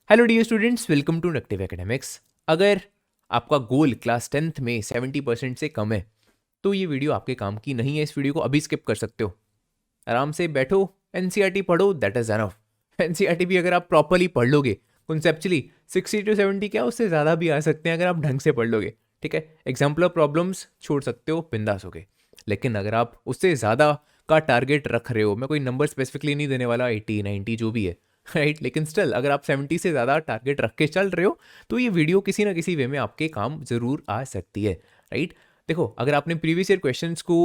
Hello dear students, welcome to नक्टिव academics. अगर आपका गोल क्लास 10th में 70% से कम है तो ये वीडियो आपके काम की नहीं है। इस वीडियो को अभी स्किप कर सकते हो। आराम से बैठो, एनसीईआरटी पढ़ो, दैट इज एनफ। एनसीईआरटी भी अगर आप प्रॉपरली पढ़ लोगे कॉन्सेप्चुअली 60 to 70 क्या उससे ज़्यादा भी आ सकते हैं अगर आप ढंग से पढ़ लोगे। ठीक है, एग्जाम्पल प्रॉब्लम्स छोड़ सकते हो, बिंदास हो गए। लेकिन अगर आप उससे ज़्यादा का टारगेट रख रहे हो, मैं कोई नंबर स्पेसिफिकली नहीं देने वाला, 80 90 जो भी है, राइट, लेकिन स्टिल अगर आप 70 से ज़्यादा टारगेट रख के चल रहे हो तो ये वीडियो किसी ना किसी वे में आपके काम ज़रूर आ सकती है, राइट। देखो, अगर आपने प्रीवियस ईयर क्वेश्चंस को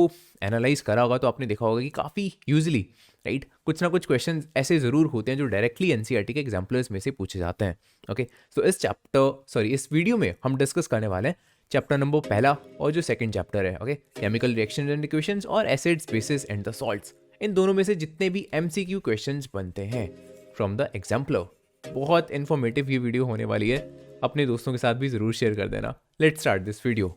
एनालाइज करा होगा तो आपने देखा होगा कि काफ़ी यूजली, राइट, कुछ ना कुछ क्वेश्चन ऐसे ज़रूर होते हैं जो डायरेक्टली एनसीईआरटी के एग्जाम्पलर्स में से पूछे जाते हैं। ओके, सो इस वीडियो में हम डिस्कस करने वाले हैं चैप्टर नंबर पहला और जो सेकंड चैप्टर है, okay, chemical reaction and equations और acids bases and the salts. इन दोनों में से जितने भी एमसीक्यू क्वेश्चंस बनते हैं फ्रॉम द एग्जाम्पलर। बहुत इन्फॉर्मेटिव ये वीडियो होने वाली है, अपने दोस्तों के साथ भी ज़रूर शेयर कर देना। Let's start this video.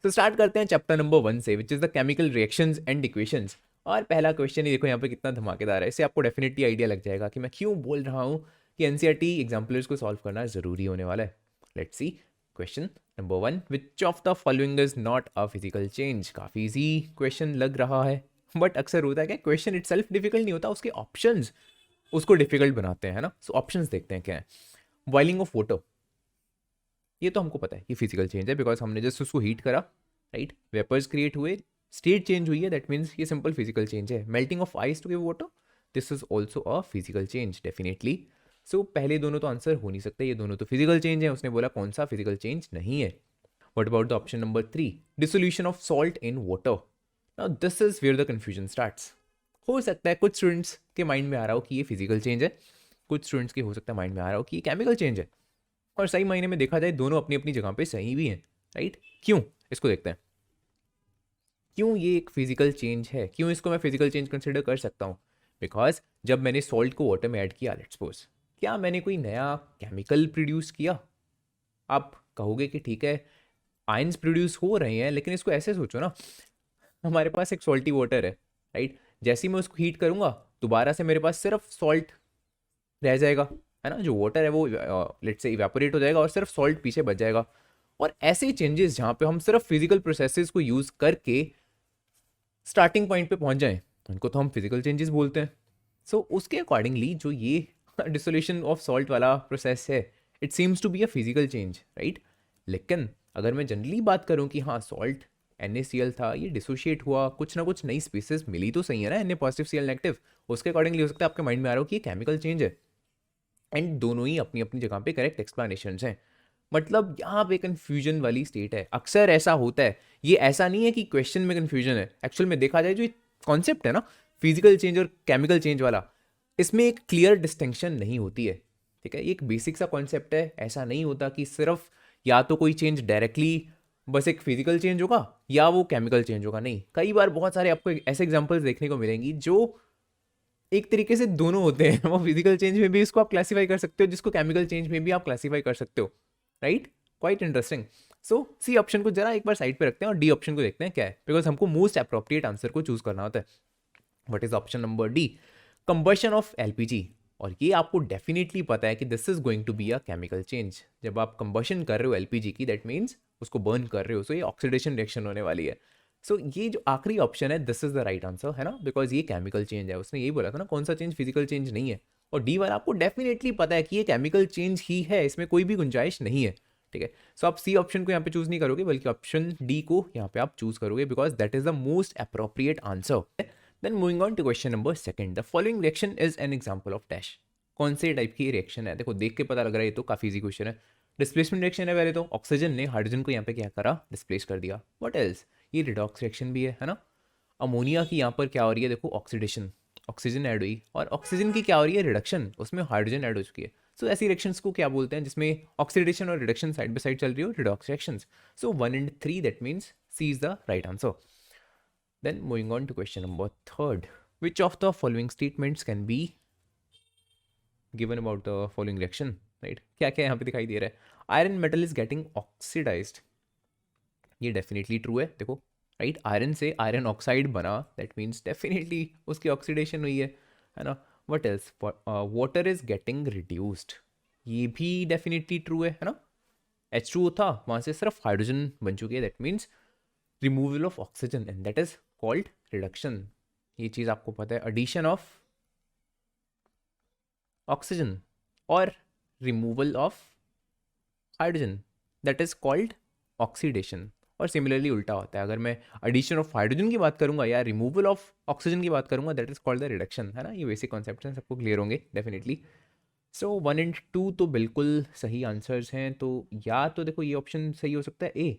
तो स्टार्ट करते हैं चैप्टर नंबर 1 से, which is the chemical reactions and equations. और पहला क्वेश्चन ही देखो यहाँ पे कितना धमाकेदार है। इससे आपको डेफिनेटली आइडिया लग जाएगा कि मैं क्यों बोल रहा हूँ कि एनसीईआरटी एग्जाम्पलर्स को सॉल्व करना जरूरी होने वाला है। Let's see question number 1, which of the following is not a physical change. काफ़ी इजी क्वेश्चन लग रहा है, बट अक्सर होता है क्या, क्वेश्चन इटसेल्फ डिफिकल्ट नहीं होता, उसके ऑप्शंस उसको डिफिकल्ट बनाते हैं ना। सो ऑप्शंस देखते हैं क्या है। बॉइलिंग ऑफ वाटर, ये तो हमको पता है ये फिजिकल चेंज है, बिकॉज हमने जस्ट उसको हीट करा, राइट, वेपर्स क्रिएट हुए, स्टेट चेंज हुई है, दैट मीन्स ये सिंपल फिजिकल चेंज है। Melting of ice to give water, this is also a physical change definitely. So पहले दोनों तो आंसर हो नहीं सकते, ये दोनों तो फिजिकल चेंज है। उसने बोला कौन सा फिजिकल चेंज नहीं है। What about the option number 3, dissolution of salt in water. Now this is where the confusion starts. हो सकता है कुछ स्टूडेंट्स के माइंड में आ रहा हो कि ये फिजिकल चेंज है, कुछ स्टूडेंट्स के हो सकता है माइंड में आ रहा हो कि ये केमिकल चेंज है। और सही मायने में देखा जाए दोनों अपनी अपनी जगह पे सही भी हैं, राइट। क्यों, इसको देखते हैं। क्यों ये एक फिजिकल चेंज है, क्यों इसको मैं फिजिकल चेंज कंसिडर कर सकता हूँ। बिकॉज जब मैंने सॉल्ट को वाटर में ऐड किया, लेट्स सपोज, क्या मैंने कोई नया केमिकल प्रोड्यूस किया। आप कहोगे कि ठीक है, आयंस प्रोड्यूस हो रहे हैं, लेकिन इसको ऐसे सोचो ना, हमारे पास एक सॉल्टी वाटर है, राइट। जैसे ही मैं उसको हीट करूंगा दोबारा से मेरे पास सिर्फ सॉल्ट रह जाएगा, है ना। जो वाटर है वो लेट से इवेपोरेट हो जाएगा और सिर्फ सॉल्ट पीछे बच जाएगा। और ऐसे चेंजेस जहाँ पे हम सिर्फ फिजिकल प्रोसेसेस को यूज करके स्टार्टिंग पॉइंट पे पहुंच जाएं, उनको तो हम फिजिकल चेंजेस बोलते हैं। सो उसके अकॉर्डिंगली जो ये डिसोल्यूशन ऑफ सॉल्ट वाला प्रोसेस है, it seems to be a physical change, right. लेकिन अगर मैं जनरली बात करूं कि हाँ सॉल्ट NaCl था, ये डिसोशिएट हुआ, कुछ ना कुछ नई स्पीसीज मिली तो सही है ना, Na पॉजिटिव Cl नेगेटिव, उसके अकॉर्डिंगली हो सकता है आपके माइंड में आ रहा हो कि ये केमिकल चेंज है। एंड दोनों ही अपनी अपनी जगह पे करेक्ट एक्सप्लेनेशन हैं। मतलब यहाँ पे कंफ्यूजन वाली स्टेट है, अक्सर ऐसा होता है। ये ऐसा नहीं है कि क्वेश्चन में कंफ्यूजन है, एक्चुअल में देखा जाए जो कॉन्सेप्ट है ना, फिजिकल चेंज और केमिकल चेंज वाला, इसमें एक क्लियर डिस्टिंक्शन नहीं होती है। ठीक है, ये एक बेसिक सा कॉन्सेप्ट है। ऐसा नहीं होता कि सिर्फ या तो कोई चेंज डायरेक्टली बस एक फिजिकल चेंज होगा या वो केमिकल चेंज होगा। नहीं, कई बार बहुत सारे आपको ऐसे एग्जाम्पल्स देखने को मिलेंगी जो एक तरीके से दोनों होते हैं। वो फिजिकल चेंज में भी इसको आप क्लासीफाई कर सकते हो, जिसको केमिकल चेंज में भी आप क्लासीफाई कर सकते हो, right. Quite interesting. So C option को जरा एक बार साइड पे रखते हैं और डी ऑप्शन को देखते हैं क्या है, बिकॉज हमको मोस्ट अप्रोप्रिएट आंसर को चूज करना होता है। What is option number D, combustion of LPG। और ये आपको डेफिनेटली पता है कि this is going to be a chemical change. जब आप कंबशन कर रहे हो LPG की, दैट मीन्स उसको बर्न कर रहे हो, सो ये ऑक्सीडेशन रिएक्शन होने वाली है। सो ये जो आखिरी ऑप्शन है, this is the right answer, है ना, बिकॉज ये केमिकल चेंज है। उसने यही बोला था ना, कौन सा चेंज फिजिकल चेंज नहीं है। और डी वाला आपको डेफिनेटली पता है कि ये केमिकल चेंज ही है, इसमें कोई भी गुंजाइश नहीं है। ठीक है, सो आप सी ऑप्शन को यहाँ पे चूज नहीं करोगे, बल्कि ऑप्शन डी को यहाँ पे आप चूज करोगे, because that is the most appropriate answer. Then moving on to question number second, the following reaction is an example of dash. कौन से टाइप की रिएक्शन है, देखो देख के पता लग रहा है ये तो काफी इजी क्वेश्चन है। डिस्प्लेसमेंट रिएक्शन है। पहले तो ऑक्सीजन ने हाइड्रोजन को यहाँ पे क्या करा, डिस्प्लेस कर दिया। व्हाट एल्स, ये रिडॉक्स रिएक्शन भी है ना। अमोनिया की यहाँ पर क्या हो रही है, देखो ऑक्सीडेशन, ऑक्सीजन ऐड हुई, और ऑक्सीजन की क्या हो रही है, रिडक्शन, उसमें हाइड्रोजन ऐड हो चुकी है। सो ऐसी रिएक्शंस को क्या बोलते हैं जिसमें ऑक्सीडेशन और रिडक्शन साइड बाय साइड चल रही हो, redox reactions. So 1 and 3, that means C is the right answer. Then moving on to question number third, which of the following statements can be given about the following reaction, right? क्या क्या यहाँ पे दिखाई दे रहा है, iron metal is getting oxidised, ये definitely true है। देखो राइट, आयरन से आयरन ऑक्साइड बना, दैट मीन्स डेफिनेटली उसकी ऑक्सीडेशन हुई है ना. What else, water is getting reduced, ये भी डेफिनेटली ट्रू है ना. H2O था, वहाँ से सिर्फ हाइड्रोजन बन चुकी है, that means removal of oxygen, and that is called reduction. ये चीज़ आपको पता है, एडिशन ऑफ ऑक्सीजन और removal of hydrogen, that is called oxidation. और सिमिलरली उल्टा होता है, अगर मैं एडिशन ऑफ हाइड्रोजन की बात करूंगा या रिमूवल ऑफ ऑक्सीजन की बात करूंगा, that is called the reduction, है ना. ये बेसिक कॉन्सेप्ट हैं, सबको क्लियर होंगे डेफिनेटली. सो 1 एंड 2 तो बिल्कुल सही आंसर्स हैं. तो या तो देखो ये ऑप्शन सही हो सकता है, ए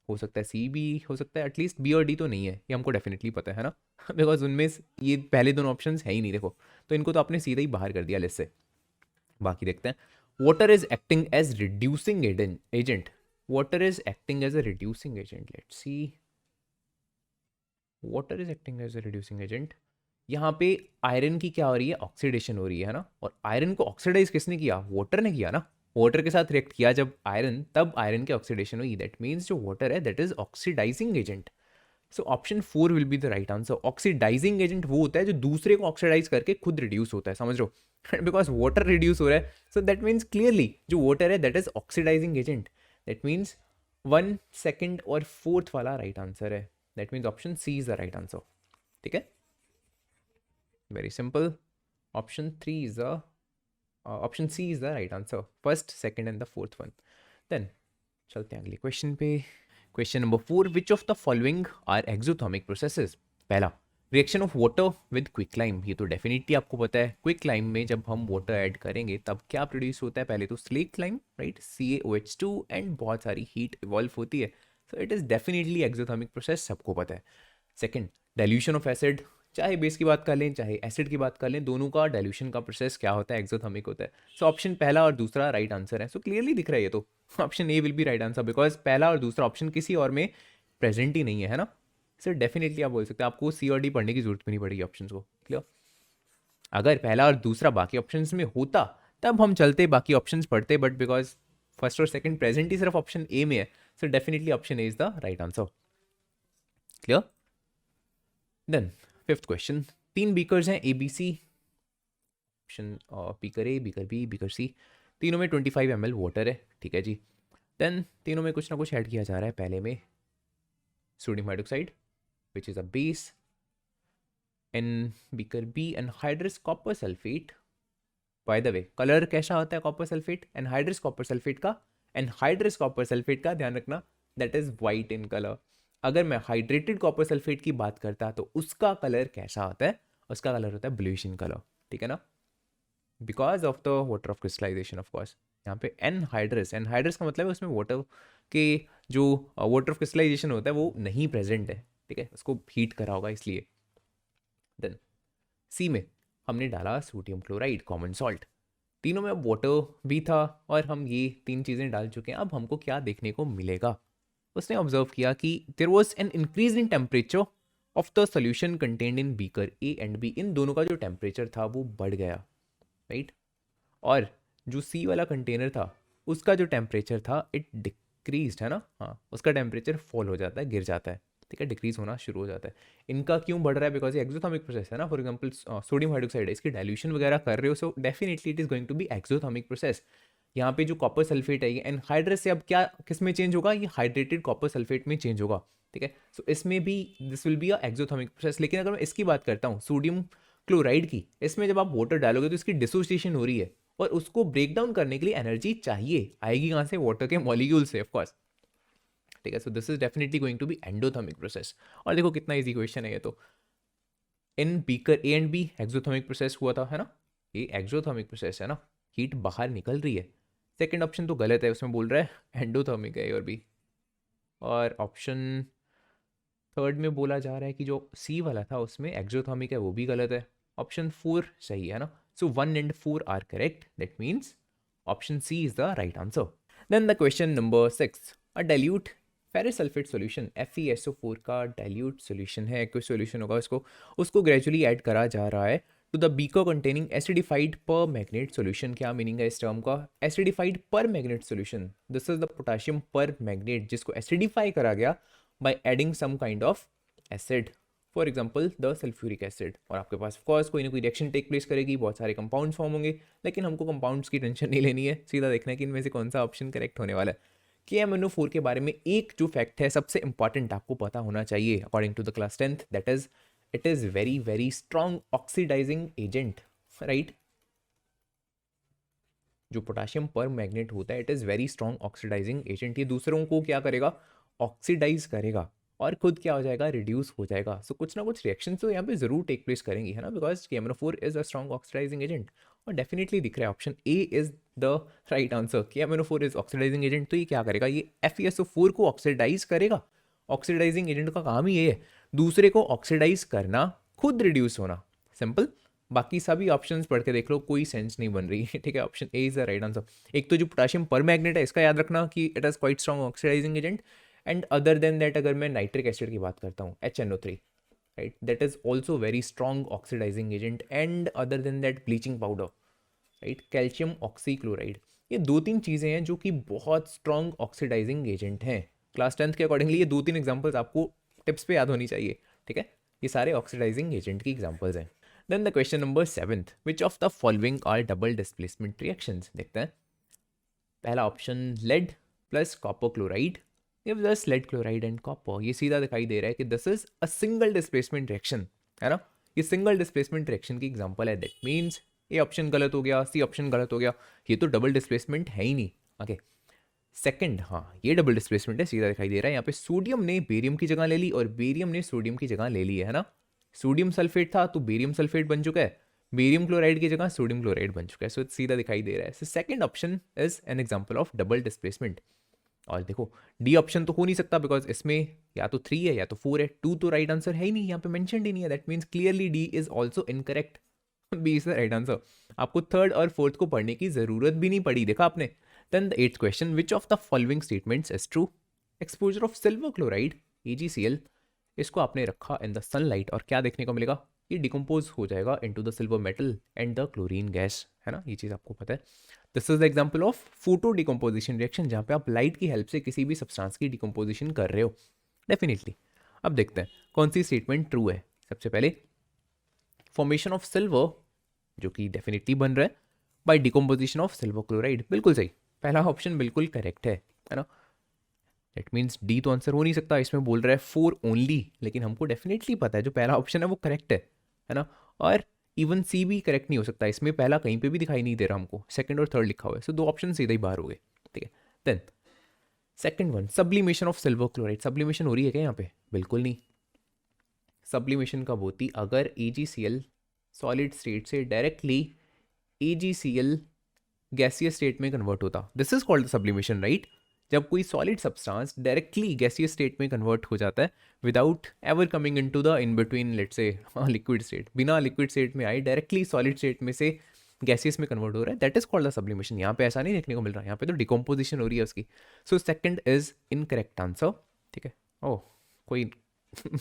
हो सकता है, सी भी हो सकता है, एटलीस्ट बी और डी तो नहीं है, ये हमको डेफिनेटली पता है ना. बिकॉज उनमें ये पहले दोनों ऑप्शन है ही नहीं देखो, तो इनको तो आपने सीधा ही बाहर कर दिया लिस्ट से. बाकी देखते हैं. Water is acting as reducing agent, water is acting as a reducing agent, let's see. Water is acting as a reducing agent, यहाँ पे आयरन की क्या हो रही है, ऑक्सीडेशन हो रही है ना. और आयरन को ऑक्सीडाइज किसने किया, वाटर ने किया ना. वाटर के साथ रिएक्ट किया जब आयरन, तब आयरन की ऑक्सीडेशन हुई, दैट मीन्स जो वाटर है that is oxidising agent. So option 4 will be the right answer. Oxidising agent वो होता है जो दूसरे को ऑक्सीडाइज करके खुद रिड्यूस होता है, समझ लो. बिकॉज वाटर रिड्यूस हो रहा है, सो दैट मीन्स क्लियरली जो वाटर है that is oxidising agent. That means 1, 2 और 4 वाला राइट आंसर है. That means option C is the right answer. ठीक है, very simple. Option 3 is the option C is the right answer, first, second and the fourth one. Then चलते हैं अगले question पे. Question number 4, which of the following are exothermic processes. पहला, reaction of water with quicklime, ये तो definitely आपको पता है. क्विकलाइम में जब हम वाटर ऐड करेंगे तब क्या प्रोड्यूस होता है, पहले तो स्लेक्लाइम, राइट, CaOH2, एंड बहुत सारी हीट इवॉल्व होती है. So it is definitely exothermic process, सबको पता है. सेकेंड, डाइल्यूशन ऑफ एसिड, चाहे बेस की बात कर लें चाहे एसिड की बात कर लें, दोनों का डाइल्यूशन का प्रोसेस क्या होता है, एक्सोथर्मिक होता है. सो ऑप्शन पहला और दूसरा राइट आंसर है. सो क्लियरली दिख रहा है ये तो, option A will be right answer, because पहला और दूसरा ऑप्शन किसी और में प्रेजेंट ही नहीं है ना. सर डेफिनेटली आप बोल सकते हैं, आपको सी और डी पढ़ने की जरूरत भी नहीं पड़ेगी ऑप्शन को. क्लियर, अगर पहला और दूसरा बाकी ऑप्शन में होता तब हम चलते बाकी ऑप्शन पढ़ते, बट बिकॉज फर्स्ट और सेकंड प्रेजेंट ही सिर्फ ऑप्शन ए में है, so definitely option A is the right answer. Clear. Then fifth question, 3 beakers हैं ABC, option beaker A, beaker B, beaker C, तीनों में 25 ml वाटर है. ठीक है जी. देन तीनों में कुछ ना कुछ ऐड किया जा रहा है. पहले में sodium hydroxide which is a base, in beaker B anhydrous copper sulphate. By the way colour कैसा होता है copper sulphate, anhydrous copper sulphate का, एनहाइड्रस कॉपर सल्फेट का ध्यान रखना, that is white in colour. अगर मैं हाइड्रेटेड कॉपर सल्फेट की बात करता तो उसका कलर कैसा होता है, उसका कलर होता है ब्लूइश इन कलर. ठीक है ना, because of the water of crystallisation of course. यहाँ पे एनहाइड्रस, एनहाइड्रस का मतलब है उसमें वाटर के जो वाटर ऑफ क्रिस्टलाइजेशन होता है वो नहीं प्रेजेंट है. ठीक है, उसको हीट करा होगा इसलिए. देन सी में हमने डाला सोडियम क्लोराइड, कॉमन सॉल्ट. तीनों में अब वाटर भी था और हम ये 3 चीज़ें डाल चुके हैं. अब हमको क्या देखने को मिलेगा, उसने ऑब्जर्व किया कि there was an increase in temperature of the solution contained in beaker A and B. इन दोनों का जो टेम्परेचर था वो बढ़ गया, राइट. और जो सी वाला कंटेनर था उसका जो टेम्परेचर था इट डिक्रीज, है ना. हाँ, उसका टेम्परेचर फॉल हो जाता है, गिर जाता है. ठीक है, डिक्रीज होना शुरू हो जाता है. इनका क्यों बढ़ रहा है, बिकॉज ये एक्सोथर्मिक प्रोसेस है ना. फॉर एग्जांपल सोडियम हाइड्रोक्साइड है, इसकी डाइल्यूशन वगैरह कर रहे हो, so definitely it is going to be exothermic process. यहाँ पे जो कॉपर सल्फेट है ये एनहाइड्रस से अब क्या किस में चेंज होगा, ये हाइड्रेटेड कॉपर सल्फेट में चेंज होगा. ठीक है, सो इसमें भी this will be a exothermic process. लेकिन अगर मैं इसकी बात करता हूँ सोडियम क्लोराइड की, इसमें जब आप वाटर डालोगे तो इसकी डिसोसिएशन हो रही है और उसको ब्रेक डाउन करने के लिए एनर्जी चाहिए, आएगी कहाँ से, वाटर के मॉलिक्यूल से ऑफकोर्स. ठीक है, so this is definitely going to be endothermic process. और देखो कितना इजी क्वेश्चन है ये तो. In beaker A and B exothermic process हुआ था, है ना. ये एक्सोथर्मिक प्रोसेस है ना, हीट बाहर निकल रही है. सेकंड ऑप्शन तो गलत है, उसमें बोल रहा है एंडोथर्मिक है और भी. और ऑप्शन थर्ड में बोला जा रहा है कि जो सी वाला था उसमें एक्सोथर्मिक है, वो भी गलत है. ऑप्शन 4 सही है ना. So 1 and 4 are correct, that means option C is the right answer. Then the question number 6, a dilute ferrous sulphate solution, FeSO4 का डाइल्यूट सॉल्यूशन है, एक्वस सॉल्यूशन होगा उसको ग्रेजुअली ऐड करा जा रहा है to the beaker containing acidified permanganate solution. क्या meaning है इस टर्म का, acidified permanganate solution. This is the potassium permanganate जिसको एसिडिफाई करा गया, by adding some kind of acid, for example the sulphuric acid. और आपके पास of course कोई ना कोई रिएक्शन टेक प्लेस करेगी, बहुत सारे कंपाउंड्स फॉर्म होंगे, लेकिन हमको कंपाउंड्स की टेंशन नहीं लेनी है, सीधा देखना है कि इनमें से कौन सा ऑप्शन करेक्ट होने वाला है। KMNO4 के बारे में एक जो फैक्ट है सबसे इंपॉर्टेंट आपको पता होना चाहिए according to the class 10th, that is it is very very strong oxidising agent, right. जो पोटाशियम पर मैग्नेट होता है it is very strong oxidising agent, ये दूसरों को क्या करेगा, ऑक्सीडाइज करेगा और खुद क्या हो जाएगा, रिड्यूस हो जाएगा। सो कुछ ना कुछ रिएक्शन तो यहाँ पे जरूर टेक प्लेस करेंगी, है ना, because KMNO4 is a strong oxidising agent. और डेफिनेटली दिख रहा है option A is the right answer, KMNO4 is oxidising agent. तो ये क्या करेगा, ये FeSO4 को ऑक्सीडाइज करेगा। ऑक्सीडाइजिंग एजेंट का काम ही ये है, दूसरे को ऑक्सीडाइज करना, खुद रिड्यूस होना, सिंपल। बाकी सभी ऑप्शंस पढ़ के देख लो, कोई सेंस नहीं बन रही है, ठीक है। Option A is the right answer. एक तो जो पोटाशियम पर मैग्नेट है इसका याद रखना कि it is quite strong oxidising agent, and other than that अगर मैं नाइट्रिक एसिड की बात करता हूँ HNO3, right, that is also very strong oxidising agent, and other than that bleaching powder, right, calcium oxychloride. ये 2-3 चीज़ें हैं जो कि बहुत स्ट्रॉन्ग ऑक्सीडाइजिंग एजेंट हैं। क्लास 10th के अकॉर्डिंगली ये 2-3 एग्जाम्पल्स आपको टिप्स पे याद होनी चाहिए, ठीक है। ये सारे ऑक्सीडाइजिंग एजेंट की एग्जाम्पल्स हैं। Then the question number 7th, which of the following are double displacement reactions. देखते हैं। पहला option lead plus copper chloride gives us lead chloride and copper. ये सीधा दिखाई दे रहा है कि this is a single displacement reaction, है ना, ये सिंगल डिस्प्लेसमेंट रिएक्शन की एग्जांपल है। दैट मींस ए ऑप्शन गलत हो गया, सी ऑप्शन गलत हो गया, ये तो डबल डिस्प्लेसमेंट है ही नहीं। ओके, सेकंड, हाँ ये डबल डिस्प्लेसमेंट है, सीधा दिखाई दे रहा है। यहाँ पे सोडियम ने बेरियम की जगह ले ली और बेरियम ने सोडियम की जगह ले ली है ना। सोडियम सल्फेट था तो बेरियम सल्फेट बन चुका है, बेरियम क्लोराइड की जगह सोडियम क्लोराइड बन चुका है। सो सीधा दिखाई दे रहा है। So second option is an example of double displacement. और देखो डी ऑप्शन तो हो नहीं सकता बिकॉज इसमें या तो 3 है या तो 4 है, 2 तो राइट आंसर है ही नहीं, यहाँ पे मेंशन ही नहीं है। That means clearly D is also incorrect, B is the right answer. आपको थर्ड और फोर्थ को पढ़ने की जरूरत भी नहीं पड़ी, देखा आपने। Then the 8th question, which of the following statements is true. Exposure of silver chloride AgCl, इसको आपने रखा इन द सनलाइट और क्या देखने को मिलेगा, ये डिकम्पोज हो जाएगा into the silver metal and the chlorine gas, है ना, ये चीज़ आपको पता है। This is the example of photo decomposition reaction, जहाँ पे आप लाइट की हेल्प से किसी भी सब्सटेंस की डिकम्पोजिशन कर रहे हो, डेफिनेटली। अब देखते हैं कौन सी स्टेटमेंट ट्रू है। सबसे पहले फॉर्मेशन ऑफ सिल्वर, जो कि डेफिनेटली बन रहा है by decomposition of silver chloride, बिल्कुल सही, पहला ऑप्शन बिल्कुल करेक्ट है ना। दैट मीन्स डी तो आंसर हो नहीं सकता, इसमें बोल रहा है 4 ओनली, लेकिन हमको डेफिनेटली पता है जो पहला ऑप्शन है वो करेक्ट है ना। और इवन सी भी करेक्ट नहीं हो सकता, इसमें पहला कहीं पे भी दिखाई नहीं दे रहा हमको, सेकंड और थर्ड लिखा हुआ है। सो 2 ऑप्शन सीधे ही बाहर हो गए, ठीक है। Then second one, sublimation of silver chloride, sublimation हो रही है क्या यहाँ पे, बिल्कुल नहीं। सब्लिमेशन कब होती, अगर AgCl सॉलिड स्टेट से डायरेक्टली AgCl गैसियस स्टेट में कन्वर्ट होता, this is called sublimation, right. जब कोई solid substance directly gaseous state में कन्वर्ट हो जाता है without ever coming into the in between, let's say liquid state, बिना लिक्विड स्टेट में आए डायरेक्टली सॉलिड स्टेट में से गैसियस में कन्वर्ट हो रहा है, that is called the sublimation. यहाँ पे ऐसा नहीं देखने को मिल रहा, यहाँ पे तो डिकम्पोजिशन हो रही है उसकी। So second is incorrect answer, ठीक है। ओह, कोई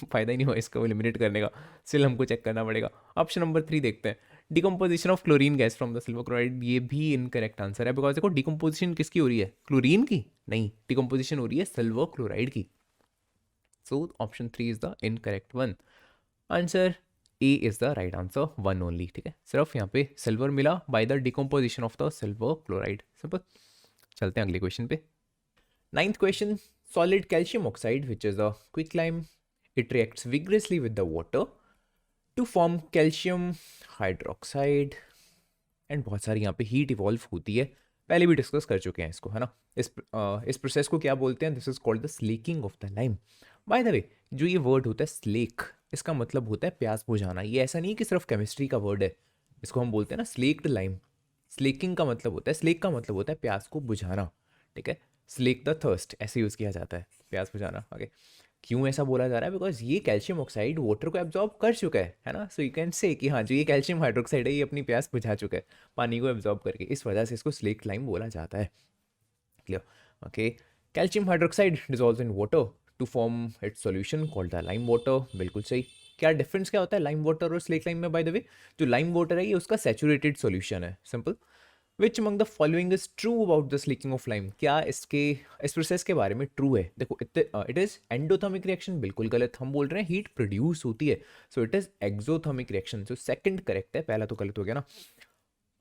फायदा ही नहीं हुआ इसको एलिमिनेट करने का, स्टिल हमको चेक करना पड़ेगा। ऑप्शन नंबर 3 देखते हैं, decomposition of chlorine gas from the silver chloride, ये भी इनकरेक्ट आंसर है बिकॉज देखो डिकम्पोजिशन किसकी हो रही है, क्लोरीन की नहीं, डिकम्पोजिशन हो रही है सिल्वर क्लोराइड की। So option 3 is the incorrect one. Answer A is the right answer, 1 only, ठीक है। सिर्फ यहाँ पे सिल्वर मिला by the decomposition of the silver chloride, simple. चलते हैं अगले क्वेश्चन पे। 9th question, solid calcium oxide which is a quicklime, it reacts vigorously with the water to form calcium hydroxide, and बहुत सारी यहाँ पे हीट इवॉल्व होती है, पहले भी डिस्कस कर चुके हैं इसको, है ना। इस प्रोसेस को क्या बोलते हैं, this is called the slaking of the lime. Bye the way, जो ये वर्ड होता है स्लेक, इसका मतलब होता है प्यास बुझाना। ये ऐसा नहीं कि सिर्फ केमिस्ट्री का वर्ड है, इसको हम बोलते हैं ना स्लेक्ड लाइम। स्लेकिंग का मतलब होता है, स्लेक का मतलब होता है प्यास को बुझाना, ठीक है। स्लेक द थर्स्ट ऐसे यूज़ किया जाता है, प्यास बुझाना। ओके, क्यों ऐसा बोला जा रहा है, बिकॉज ये कैल्शियम ऑक्साइड वाटर को एब्जॉर्ब कर चुका है ना। सो यू कैन से कि हाँ जो ये कैल्शियम हाइड्रोक्साइड है ये अपनी प्यास बुझा चुका है पानी को एब्जॉर्ब करके, इस वजह से इसको स्लेक लाइम बोला जाता है। Clear, okay. Calcium hydroxide dissolves in water to form its solution called the lime water, बिल्कुल सही। क्या डिफरेंस क्या होता है लाइम वाटर और स्लेक लाइम में, बाय द वे जो लाइम वाटर है ये उसका सैचुरेटेड सॉल्यूशन है, simple. Which among the following is true about the leaking of lime, क्या इस प्रोसेस के बारे में ट्रू है? देखो इट इज एंडोथर्मिक रिएक्शन, बिल्कुल गलत, हम बोल रहे हैं हीट प्रोड्यूस होती है, so it is exothermic reaction, so second correct है, पहला तो गलत हो गया ना।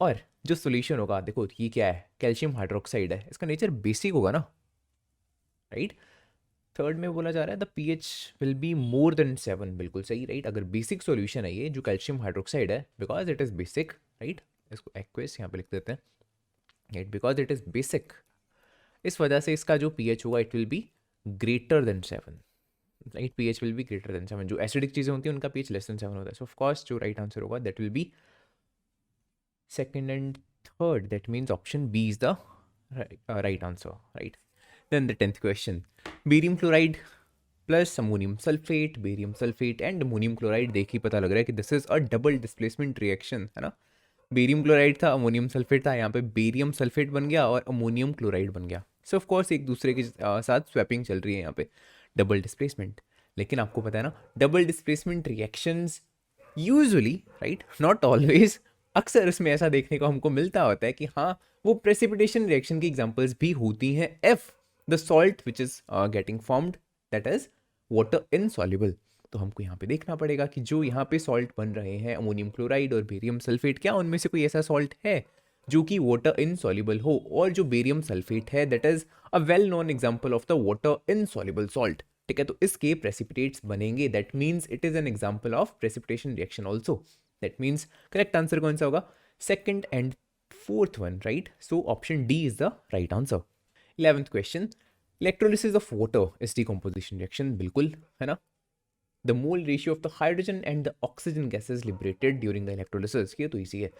और जो सोल्यूशन होगा, देखो ये क्या है, कैल्शियम हाइड्रोक्साइड है, इसका नेचर बेसिक होगा ना, राइट। थर्ड में बोला जा रहा है the pH will be more than 7, बिल्कुल सही, राइट। अगर बेसिक सॉल्यूशन है ये जो कैल्शियम हाइड्रोक्साइड है, because it is basic, right, इसको एक्वेस यहाँ पे लिख देते हैं, right, because it is basic, इस वजह से इसका जो पीएच होगा it will be greater than 7, right, pH will be greater than 7, जो एसिडिक चीज़ें होती हैं उनका पीएच लेस देन 7 होता है, सो ऑफ कोर्स जो राइट आंसर होगा that will be second and third, that means option B is the right answer, right. Then the 10th question, barium chloride plus ammonium sulfate, barium sulfate and ammonium chloride, देख ही पता लग रहा है कि this is a double displacement reaction, है ना। Barium chloride था, ammonium sulphate था, यहाँ पे बेरियम सल्फेट बन गया और अमोनियम क्लोराइड बन गया, सो ऑफ कोर्स एक दूसरे के साथ स्वैपिंग चल रही है यहाँ पे, डबल डिस्प्लेसमेंट। लेकिन आपको पता है ना, double displacement reactions usually, right, not always, अक्सर इसमें ऐसा देखने को हमको मिलता होता है कि हाँ वो प्रेसिपिटेशन रिएक्शन की एग्जांपल्स भी होती हैं if the salt which is getting formed that is water insoluble. तो हमको यहाँ पे देखना पड़ेगा कि जो यहाँ पे सॉल्ट बन रहे हैं अमोनियम क्लोराइड और बेरियम सल्फेट, क्या उनमें से कोई ऐसा सॉल्ट है जो कि वाटर इनसॉल्युबल हो, और जो बेरियम सल्फेट है that is a well known example of the water insoluble salt, ठीक है। तो इसके प्रेसिपिटेट्स बनेंगे, that means it is an example of precipitation reaction also, that means correct answer कौन सा होगा, second and fourth one, right, so option D is the right answer. 11th question, electrolysis of water is decomposition reaction, बिल्कुल है ना। The mole ratio of the hydrogen and the oxygen gases liberated during the electrolysis, ये तो इसी है,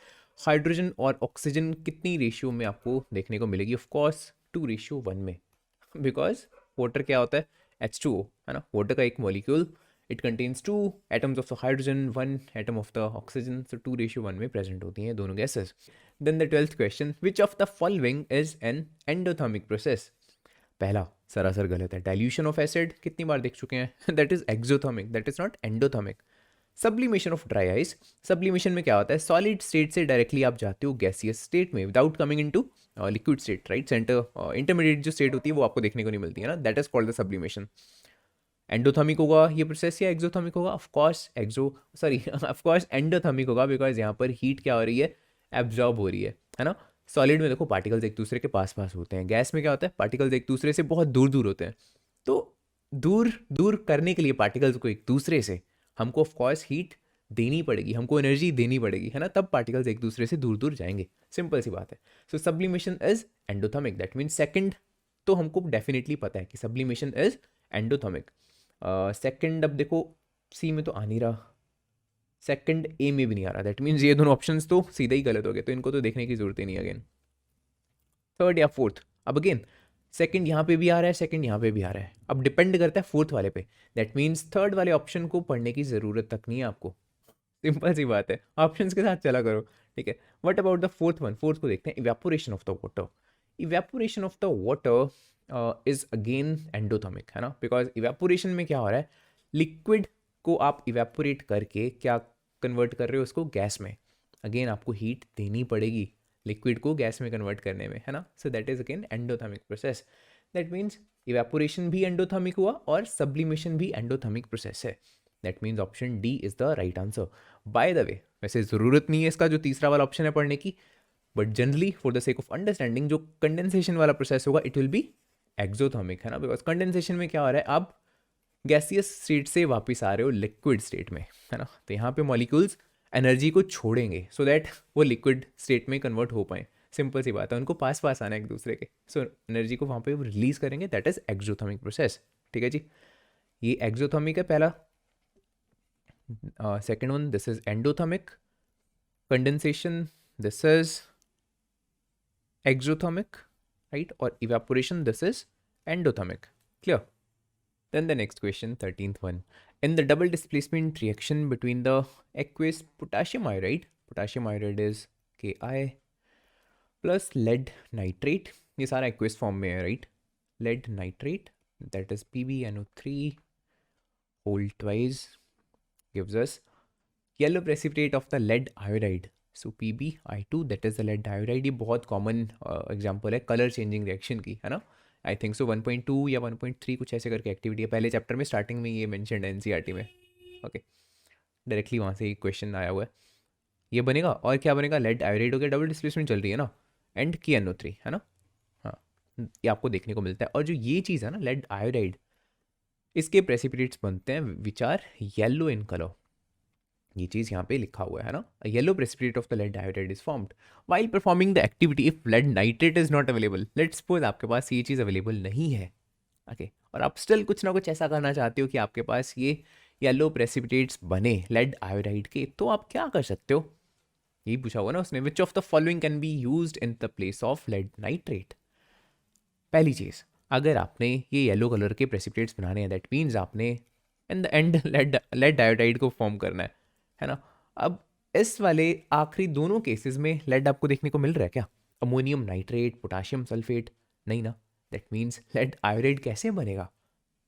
hydrogen और oxygen कितनी ratio में आपको देखने को मिलेगी, ऑफ कोर्स 2:1 में, बिकॉज वाटर क्या होता है, H2O, है ना, वाटर का एक molecule, it contains 2 atoms of the hydrogen, 1 atom of the oxygen, so 2:1 में प्रेजेंट होती हैं दोनों gases. Then the 12th question, which of the following is an endothermic process, पहला सरासर गलत है, डाइल्यूशन ऑफ एसिड कितनी बार देख चुके हैं, that is exothermic, that is not endothermic. Sublimation of dry ice, sublimation में क्या होता है, सॉलिड स्टेट से डायरेक्टली आप जाते हो गैसियस स्टेट में without coming into liquid state, right, centre intermediate जो स्टेट होती है वो आपको देखने को नहीं मिलती है ना, that is called the sublimation. Endothermic होगा ये प्रोसेस या एक्सोथर्मिक होगा, of course of course endothermic होगा, बिकॉज यहाँ पर हीट क्या हो रही है, एब्जॉर्ब हो रही है ना। सॉलिड में देखो पार्टिकल्स एक दूसरे के पास पास होते हैं, गैस में क्या होता है, पार्टिकल्स एक दूसरे से बहुत दूर दूर होते हैं, तो दूर दूर करने के लिए पार्टिकल्स को एक दूसरे से हमको ऑफ कोर्स हीट देनी पड़ेगी, हमको एनर्जी देनी पड़ेगी, है ना, तब पार्टिकल्स एक दूसरे से दूर दूर जाएंगे, सिंपल सी बात है। So sublimation is endothermic, that means second तो हमको डेफिनेटली पता है कि सब्लिमेशन इज एंडोथर्मिक। सेकंड अब देखो सी में तो आ नहीं रहा, सेकंड ए में भी नहीं आ रहा, दैट मीन्स ये दोनों ऑप्शंस तो सीधे ही गलत हो गए, तो इनको तो देखने की जरूरत ही नहीं अगेन। थर्ड या फोर्थ, अब अगेन सेकंड यहाँ पे भी आ रहा है, सेकंड यहाँ पे भी आ रहा है, अब डिपेंड करता है फोर्थ वाले पे, दैट मीन्स थर्ड वाले ऑप्शन को पढ़ने की ज़रूरत तक नहीं है आपको, सिंपल सी बात है, ऑप्शंस के साथ चला करो, ठीक है। What about the fourth one, fourth को देखते हैं, evaporation of the water, evaporation of the water is again endothermic, है ना, बिकॉज इवेपोरेशन में क्या हो रहा है, लिक्विड को आप इवेपोरेट करके क्या कन्वर्ट कर रहे हो उसको गैस में, अगेन आपको हीट देनी पड़ेगी लिक्विड को गैस में कन्वर्ट करने में, है ना, सो that is again endothermic process, that means evaporation भी एंडोथर्मिक हुआ और सब्लिमेशन भी एंडोथर्मिक प्रोसेस है, that means option D is the right answer. Bye the वे वैसे ज़रूरत नहीं है इसका जो तीसरा वाला ऑप्शन है पढ़ने की, but generally for the sake of understanding जो कंडेंसेशन वाला प्रोसेस होगा इट विल बी एक्सोथर्मिक, है ना, बिकॉज कंडेंसेशन में क्या हो रहा है, आप गैसियस स्टेट से वापस आ रहे हो लिक्विड स्टेट में, है ना, तो यहाँ पे मॉलिक्यूल्स एनर्जी को छोड़ेंगे सो दैट वो लिक्विड स्टेट में कन्वर्ट हो पाए, सिंपल सी बात है, उनको पास पास आना है एक दूसरे के, सो एनर्जी को वहाँ पे रिलीज करेंगे, दैट इज एक्सोथर्मिक प्रोसेस, ठीक है जी, ये एक्सोथर्मिक है पहला। Second one this is endothermic, condensation this is exothermic, right, or evaporation this is endothermic, clear। Then the next question, 13th one, in the double displacement reaction between the aqueous potassium iodide is Ki plus lead nitrate, ये सारा aqueous form में है, right, lead nitrate that is PbNO3 whole twice gives us yellow precipitate of the lead iodide, so PbI2 that is the lead diiodide. ये बहुत common example है colour changing reaction की, है ना। आई थिंक सो 1.2 या 1.3 कुछ ऐसे करके एक्टिविटी है, पहले चैप्टर में स्टार्टिंग में ये मेंशन्ड है एनसीईआरटी में। ओके, डायरेक्टली वहाँ से ही क्वेश्चन आया हुआ है। ये बनेगा, और क्या बनेगा, लेड आयोडाइड हो गया, डबल डिस्प्लेसमेंट चल रही है ना, एंड KNO3, है ना। हाँ, ये आपको देखने को मिलता है। और जो ये चीज़ है ना लेड आयोडाइड, इसके प्रेसिपिटेट्स बनते हैं which are yellow in colour. ये चीज़ यहाँ पे लिखा हुआ है ना, yellow precipitate of the lead iodide is formed while performing the activity if lead nitrate is not available. Let's suppose आपके पास ये चीज़ अवेलेबल नहीं है, ओके, और आप स्टिल कुछ ना कुछ ऐसा करना चाहते हो कि आपके पास ये येलो प्रेसिपिटेट्स बने लेड आयोडाइड के, तो आप क्या कर सकते हो, यही पूछा हुआ ना उसने, which of the following can be used in the place of lead nitrate. पहली चीज़, अगर आपने ये येलो कलर के प्रेसिपिटेट्स बनाने हैं, दैट मीन्स आपने in the end lead iodide को फॉर्म करना है ना। अब इस वाले आखिरी दोनों केसेस में लेड आपको देखने को मिल रहा है क्या, अमोनियम नाइट्रेट, पोटाशियम सल्फेट, नहीं ना। दैट मीन्स लेड आयोडाइड कैसे बनेगा,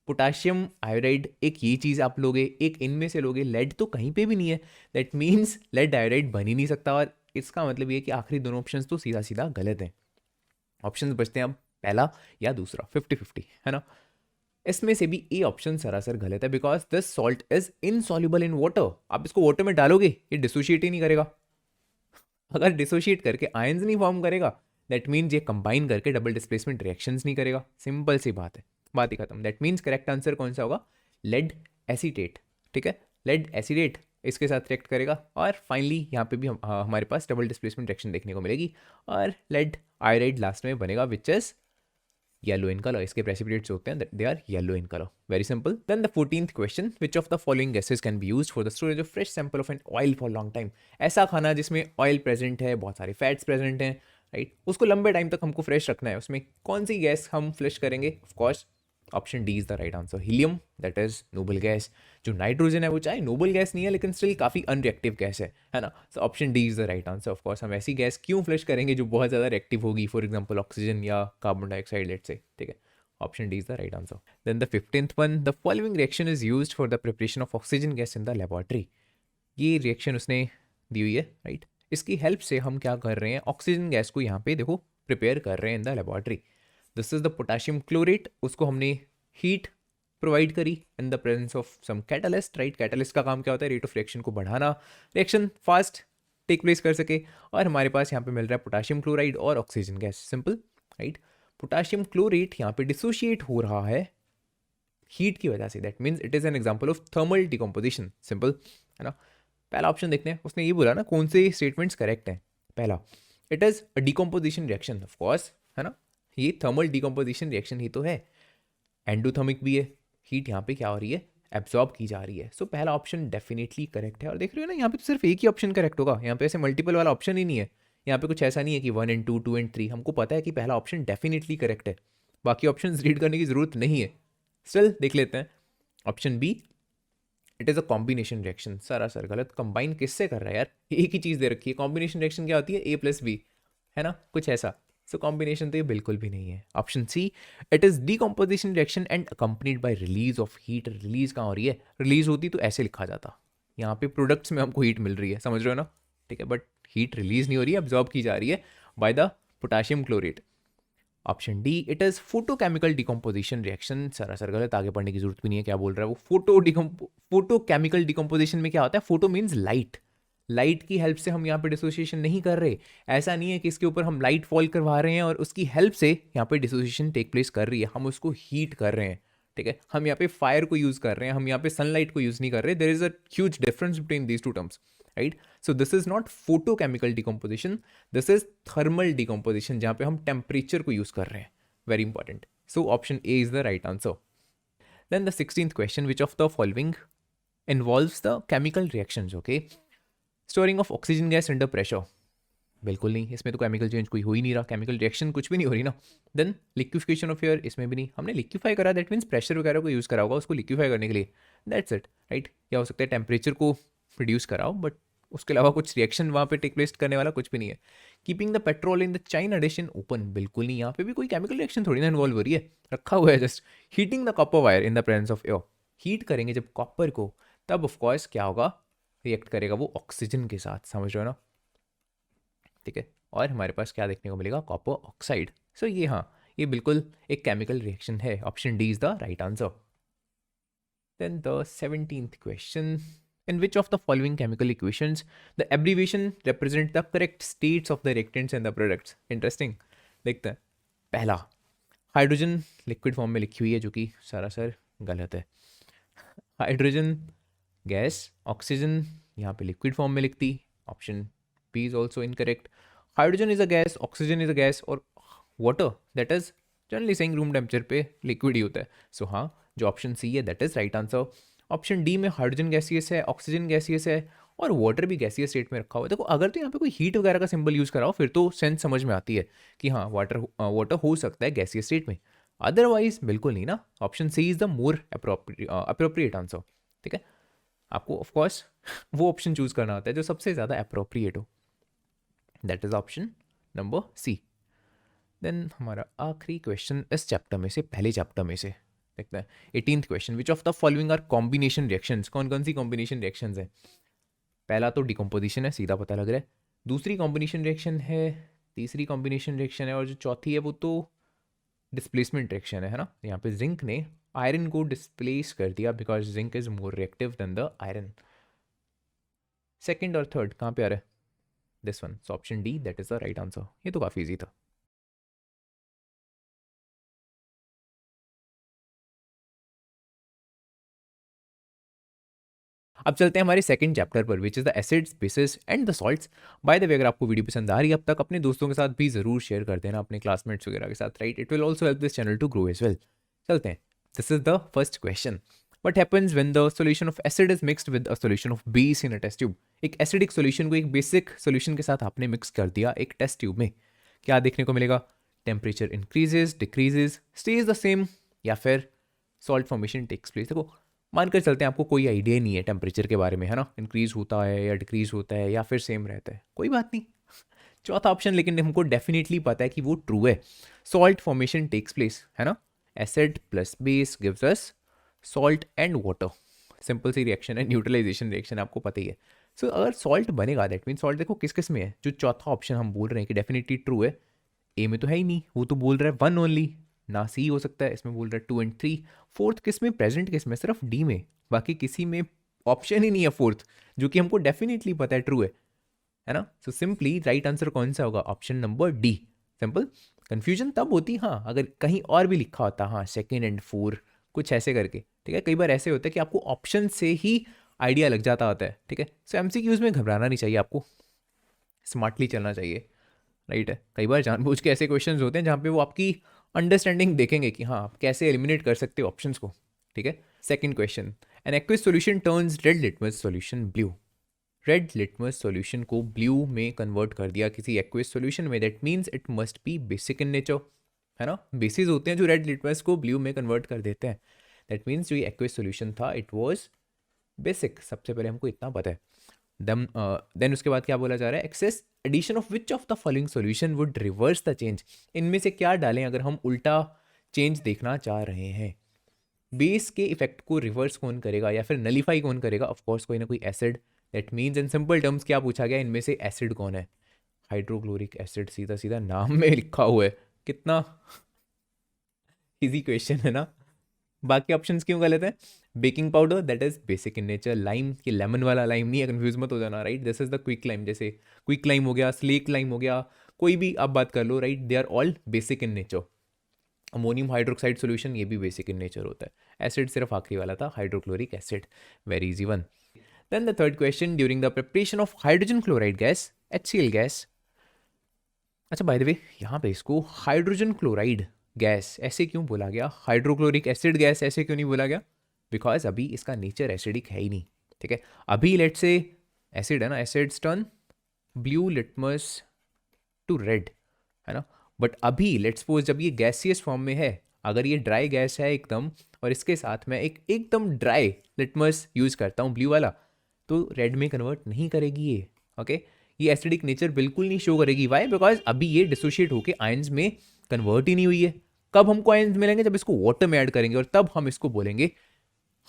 पोटाशियम आयोडाइड एक ये चीज़ आप लोगे, एक इनमें से लोगे, लेड तो कहीं पे भी नहीं है, दैट मीन्स लेड आयोडाइड बन ही नहीं सकता। और इसका मतलब ये कि आखिरी दोनों ऑप्शंस तो सीधा सीधा गलत हैं। ऑप्शंस बचते हैं अब पहला या दूसरा, 50-50, है ना। इसमें से भी ए ऑप्शन सरासर गलत है, because this salt is insoluble in water. आप इसको वाटर में डालोगे ये डिसोशिएट ही नहीं करेगा। अगर डिसोशिएट करके आयंस नहीं फॉर्म करेगा, दैट मीन्स ये कंबाइन करके डबल डिस्प्लेसमेंट रिएक्शंस नहीं करेगा। सिंपल सी बात है, बात ही खत्म। दैट मीन्स करेक्ट आंसर कौन सा होगा, लेड एसीटेट, ठीक है, लेड एसीटेट इसके साथ रिएक्ट करेगा, और फाइनली यहाँ पे भी हमारे पास डबल डिस्प्लेसमेंट रिएक्शन देखने को मिलेगी, और लेड आयोडाइड लास्ट में बनेगा which is yellow in colour. इसके प्रेसिपिटेट्स होते हैं they are yellow in colour, very simple. Then the 14th question, which of the following gases can be used for the storage of fresh sample of an oil for long time. ऐसा खाना जिसमें oil present है, बहुत सारे fats present हैं, right, उसको लंबे time तक हमको फ्रेश रखना है, उसमें कौन सी गैस हम फ्लश करेंगे, of course option D is the right answer, helium, that is noble gas. जो नाइट्रोजन है वो चाहे नोबल गैस नहीं है लेकिन स्टिल काफ़ी अनरिएक्टिव गैस है ना। So option D is the right answer. Of course हम ऐसी गैस क्यों फ्लश करेंगे जो बहुत ज़्यादा रिएक्टिव होगी, फॉर एग्जाम्पल ऑक्सीजन या कार्बन डाइऑक्साइड, लेट्स से, ठीक है। Option D is the right answer. Then the 15th one, the following reaction is used for the preparation of oxygen gas in the laboratory. ये reaction उसने दी हुई है, right. इसकी help से हम क्या कर रहे हैं, ऑक्सीजन गैस को यहाँ पे देखो प्रिपेयर कर रहे हैं in the laboratory. This is the potassium chlorate, उसको हमने हीट प्रोवाइड करी in the presence of some catalyst, right. Catalyst का काम क्या होता है, रेट ऑफ रिएक्शन को बढ़ाना, रिएक्शन फास्ट टेक प्लेस कर सके, और हमारे पास यहाँ पे मिल रहा है पोटाशियम क्लोराइड और oxygen gas, simple, right. Potassium chlorate यहाँ पे डिसोशिएट हो रहा है हीट की वजह से, that means it is an example of thermal decomposition, simple, है ना। पहला ऑप्शन देखते हैं, उसने ये बोला ना कौन से स्टेटमेंट्स करेक्ट हैं। पहला, it is a decomposition reaction, of course, है ना, ये थर्मल डिकम्पोजिशन रिएक्शन ही तो है। एंडोथर्मिक भी है, हीट यहाँ पे क्या हो रही है, एब्जॉर्ब की जा रही है। सो पहला ऑप्शन डेफिनेटली करेक्ट है। और देख रहे हो ना यहाँ पे तो सिर्फ एक ही ऑप्शन करेक्ट होगा, यहाँ पे ऐसे मल्टीपल वाला ऑप्शन ही नहीं है। यहाँ पे कुछ ऐसा नहीं है कि 1 and 2, 2 and 3, हमको पता है कि पहला ऑप्शन डेफिनेटली करेक्ट है, बाकी ऑप्शन रीड करने की जरूरत नहीं है। स्टिल देख लेते हैं, option B, it is a combination reaction, सरासर गलत। कंबाइन किससे कर रहा है यार, एक ही चीज़ दे रखी है, कॉम्बिनेशन रिएक्शन क्या होती है, A+B, है ना, कुछ ऐसा। सो कॉम्बिनेशन तो ये बिल्कुल भी नहीं है। Option C, it is decomposition reaction and accompanied by release of heat. Release कहाँ हो रही है, रिलीज होती तो ऐसे लिखा जाता, यहाँ पे प्रोडक्ट्स में हमको हीट मिल रही है, समझ रहे हो ना, ठीक है, बट हीट रिलीज नहीं हो रही है, अब्जॉर्ब की जा रही है by the potassium chlorate. Option D, it is photochemical decomposition reaction, सरासर गलत, आगे पढ़ने की जरूरत भी नहीं है, क्या बोल रहा है वो। फोटोकेमिकल डिकम्पोजिशन में क्या होता है, फोटो मीन्स लाइट, लाइट की हेल्प से हम यहाँ पे डिसोसिएशन नहीं कर रहे। ऐसा नहीं है कि इसके ऊपर हम लाइट फॉल करवा रहे हैं और उसकी हेल्प से यहाँ पे डिसोसिएशन टेक प्लेस कर रही है, हम उसको हीट कर रहे हैं, ठीक है। हम यहाँ पे फायर को यूज कर रहे हैं, हम यहाँ पे सनलाइट को यूज नहीं कर रहे। There is a huge difference between these two terms, right. So this is not photochemical decomposition, this is thermal decomposition, जहाँ पे हम टेम्परेचर को यूज कर रहे हैं, very important. So option A is the right answer. Then the 16th question, which of the following involves the chemical reactions, okay. Storing of oxygen gas under pressure, बिल्कुल नहीं, इसमें तो केमिकल चेंज कोई हो ही नहीं रहा, केमिकल रिएक्शन कुछ भी नहीं हो रही ना। देन लिक्विफिकेशन ऑफ एयर, इसमें भी नहीं, हमने लिक्विफाई करा, दैट मीन्स प्रेशर वगैरह को यूज़ करा होगा उसको लिक्विफाई करने के लिए, दैट्स इट, राइट। क्या हो सकता है, टेम्परेचर को रिड्यूस कराओ, बट उसके अलावा कुछ रिएक्शन वहाँ पे टेक प्लेस करने वाला कुछ भी नहीं है। Keeping the petrol in the chain addition open, बिल्कुल नहीं, यहाँ पे भी कोई केमिकल रिएक्शन थोड़ी ना इन्वॉल्व हो रही है, रखा हुआ है just. Heating the copper wire in the presence of air, heat करेंगे जब कॉपर को, तब ऑफकोर्स क्या होगा, रिएक्ट करेगा वो ऑक्सीजन के साथ, समझ रहे हो ना। ठीक है, और हमारे पास क्या देखने को मिलेगा, कॉपर ऑक्साइड। सो ये हाँ, ये बिल्कुल एक केमिकल रिएक्शन है, option D is the right answer. Then the 17th question, in which of the following chemical equations the abbreviation represent the correct states of the reactants and the products? Interesting, देखते हैं। पहला, hydrogen liquid form में लिखी हुई है जो कि सरासर गलत है। हाइड्रोजन गैस, ऑक्सीजन यहाँ पे लिक्विड फॉर्म में लिखती, option B is also incorrect. Hydrogen is a gas, oxygen is a gas, और water that is generally saying room temperature पे लिक्विड ही होता है। सो हाँ, जो ऑप्शन सी है that is right answer. Option D में हाइड्रोजन गैसियस है, ऑक्सीजन गैसियस है, और वाटर भी गैसियस स्टेट में रखा हुआ है। देखो अगर तो यहाँ पे कोई हीट वगैरह का सिंबल यूज़ करा हो फिर तो सेंस समझ में आती है कि हाँ वाटर हो सकता है गैसियस स्टेट में, अदरवाइज बिल्कुल नहीं ना। Option C is the more appropriate answer. ठीक है, आपको ऑफकोर्स वो ऑप्शन चूज करना होता है जो सबसे ज़्यादा अप्रोप्रिएट हो, that is option number C. Then हमारा आखिरी क्वेश्चन इस चैप्टर में से, पहले चैप्टर में से देखते हैं। 18th question, which of the following are combination reactions? कौन कौन सी कॉम्बिनेशन रिएक्शंस है? पहला तो डिकम्पोजिशन है, सीधा पता लग रहा है। दूसरी कॉम्बिनेशन रिएक्शन है, तीसरी कॉम्बिनेशन रिएक्शन है, और जो चौथी है वो तो डिस्प्लेसमेंट रिएक्शन है ना। यहाँ पे जिंक ने आयरन को डिस्प्लेस कर दिया because zinc is more reactive than the iron. Second और थर्ड कहाँ पे आ रहा है? This one, so option D that is the right answer. ये तो काफ़ी इजी था। अब चलते हैं हमारे सेकंड चैप्टर पर, which is the acids, bases and the salts. Bye the वे, अगर आपको वीडियो पसंद आ रही है अब तक, अपने दोस्तों के साथ भी ज़रूर शेयर कर देना, अपने क्लासमेट्स वगैरह के साथ, right? It will also help this channel to grow as well. चलते हैं, this is the first question. What happens when the solution of acid is mixed with a solution of base in a test tube? एक acidic solution को एक basic solution के साथ आपने mix कर दिया एक टेस्ट ट्यूब में, क्या देखने को मिलेगा? Temperature increases, decreases, stage the same, या फिर सॉल्ट फॉर्मेशन टेक्स प्लेस। देखो मानकर चलते हैं आपको कोई आइडिया नहीं है टेम्परेचर के बारे में, है ना, इंक्रीज होता है या डिक्रीज होता है या फिर सेम रहता है, कोई बात नहीं। चौथा ऑप्शन लेकिन हमको डेफिनेटली पता है कि वो ट्रू है, सॉल्ट फॉर्मेशन टेक्स प्लेस, है ना। Acid plus base gives us salt and water, simple सी रिएक्शन है, न्यूट्रलाइजेशन रिएक्शन, आपको पता ही है। सो अगर सॉल्ट बनेगा दैट मीन सॉल्ट देखो किस किस में है, जो चौथा ऑप्शन हम बोल रहे हैं कि डेफिनेटली ट्रू है, ए में तो है ही नहीं, वो तो बोल रहा है वन ओनली, ना सी हो सकता है, इसमें बोल रहा है 2 एंड 3। फोर्थ किस में प्रेजेंट, किस में? सिर्फ डी में, बाकी किसी में ऑप्शन ही नहीं है फोर्थ, जो कि हमको डेफिनेटली पता है ट्रू है ना। सो सिंपली राइट आंसर कौन सा होगा? Option number D. Simple, confusion तब होती हाँ अगर कहीं और भी लिखा होता, हाँ सेकेंड एंड 4 कुछ ऐसे करके, ठीक है। कई बार ऐसे होता है कि आपको ऑप्शन से ही आइडिया लग जाता होता है, ठीक है। सो एमसीक्यूज में घबराना नहीं चाहिए, आपको स्मार्टली चलना चाहिए, राइट है। कई बार जानबूझ के ऐसे क्वेश्चंस होते हैं जहाँ पे वो आपकी अंडरस्टैंडिंग देखेंगे कि हाँ आप कैसे एलिमिनेट कर सकते हो ऑप्शंस को, ठीक है। Second question, an aqueous solution turns red litmus solution blue. Red litmus solution को ब्लू में कन्वर्ट कर दिया किसी एक्विस सॉल्यूशन में, that means it must be basic in nature, है ना। बेसिस होते हैं जो रेड लिटमस को ब्लू में कन्वर्ट कर देते हैं, दैट मीन्स जो ये एक्विस सॉल्यूशन था इट वाज बेसिक, सबसे पहले हमको इतना पता है। देन उसके बाद क्या बोला जा रहा है? Excess addition of which of the following solution would reverse the change. इनमें से क्या डालें अगर हम उल्टा चेंज देखना चाह रहे हैं? बेस के इफेक्ट को रिवर्स कौन करेगा या फिर नलीफाई कौन करेगा? ऑफकोर्स कोई ना कोई acid, that means in simple terms क्या पूछा गया, इनमें से एसिड कौन है? हाइड्रोक्लोरिक एसिड, सीधा सीधा नाम में लिखा हुआ है, कितना इजी क्वेश्चन है ना। बाकी ऑप्शंस क्यों गलत है? Baking powder that is basic in nature, lime कि लेमन वाला लाइम नहीं है, कंफ्यूज मत हो जाना, right. This is the quick lime, जैसे क्विक लाइम हो गया, स्लेक लाइम हो गया, कोई भी आप बात कर लो, right, they are all basic in nature. Ammonium hydroxide solution ये भी बेसिक इन नेचर होता है। एसिड सिर्फ आखिरी वाला था, hydrochloric acid, very easy one. Then the third question, during the preparation of hydrogen chloride gas, HCl gas, अच्छा by the way यहाँ पे इसको हाइड्रोजन क्लोराइड गैस ऐसे क्यों बोला गया, हाइड्रोक्लोरिक एसिड गैस ऐसे क्यों नहीं बोला गया? बिकॉज अभी इसका नेचर एसिडिक है ही नहीं, ठीक है। अभी लेट से एसिड है ना, acids turn blue litmus to red, है ना। बट अभी लेट्स सपोज जब ये गैसियस फॉर्म में है, अगर ये ड्राई गैस है एकदम और इसके साथ में एक एकदम ड्राई लिटमस यूज़ करता हूँ ब्लू वाला, तो रेड में कन्वर्ट नहीं करेगी ये, ओके। ये एसिडिक नेचर बिल्कुल नहीं शो करेगी, वाई? बिकॉज अभी ये डिसोशिएट होकर आयंस में कन्वर्ट ही नहीं हुई है। कब हमको आयंस मिलेंगे? जब इसको वाटर में ऐड करेंगे और तब हम इसको बोलेंगे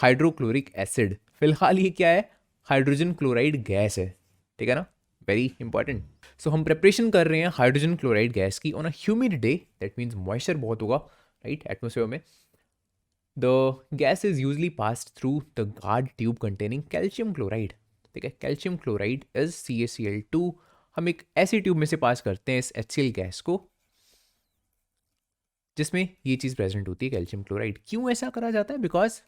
हाइड्रोक्लोरिक एसिड। फिलहाल ये क्या है? हाइड्रोजन क्लोराइड गैस है, ठीक है ना। Very important. सो हम प्रिपरेशन कर रहे हैं हाइड्रोजन क्लोराइड गैस की on a humid day, that means moisture बहुत होगा राइट एटमोसफेयर में। The gas is usually pass through the guard tube containing calcium chloride. ठीक है, कैल्शियम क्लोराइड इज CaCl2। हम एक ऐसी ट्यूब में से पास करते हैं इस HCl गैस को जिसमें ये चीज़ प्रेजेंट होती है, कैल्शियम क्लोराइड। क्यों ऐसा करा जाता है? बिकॉज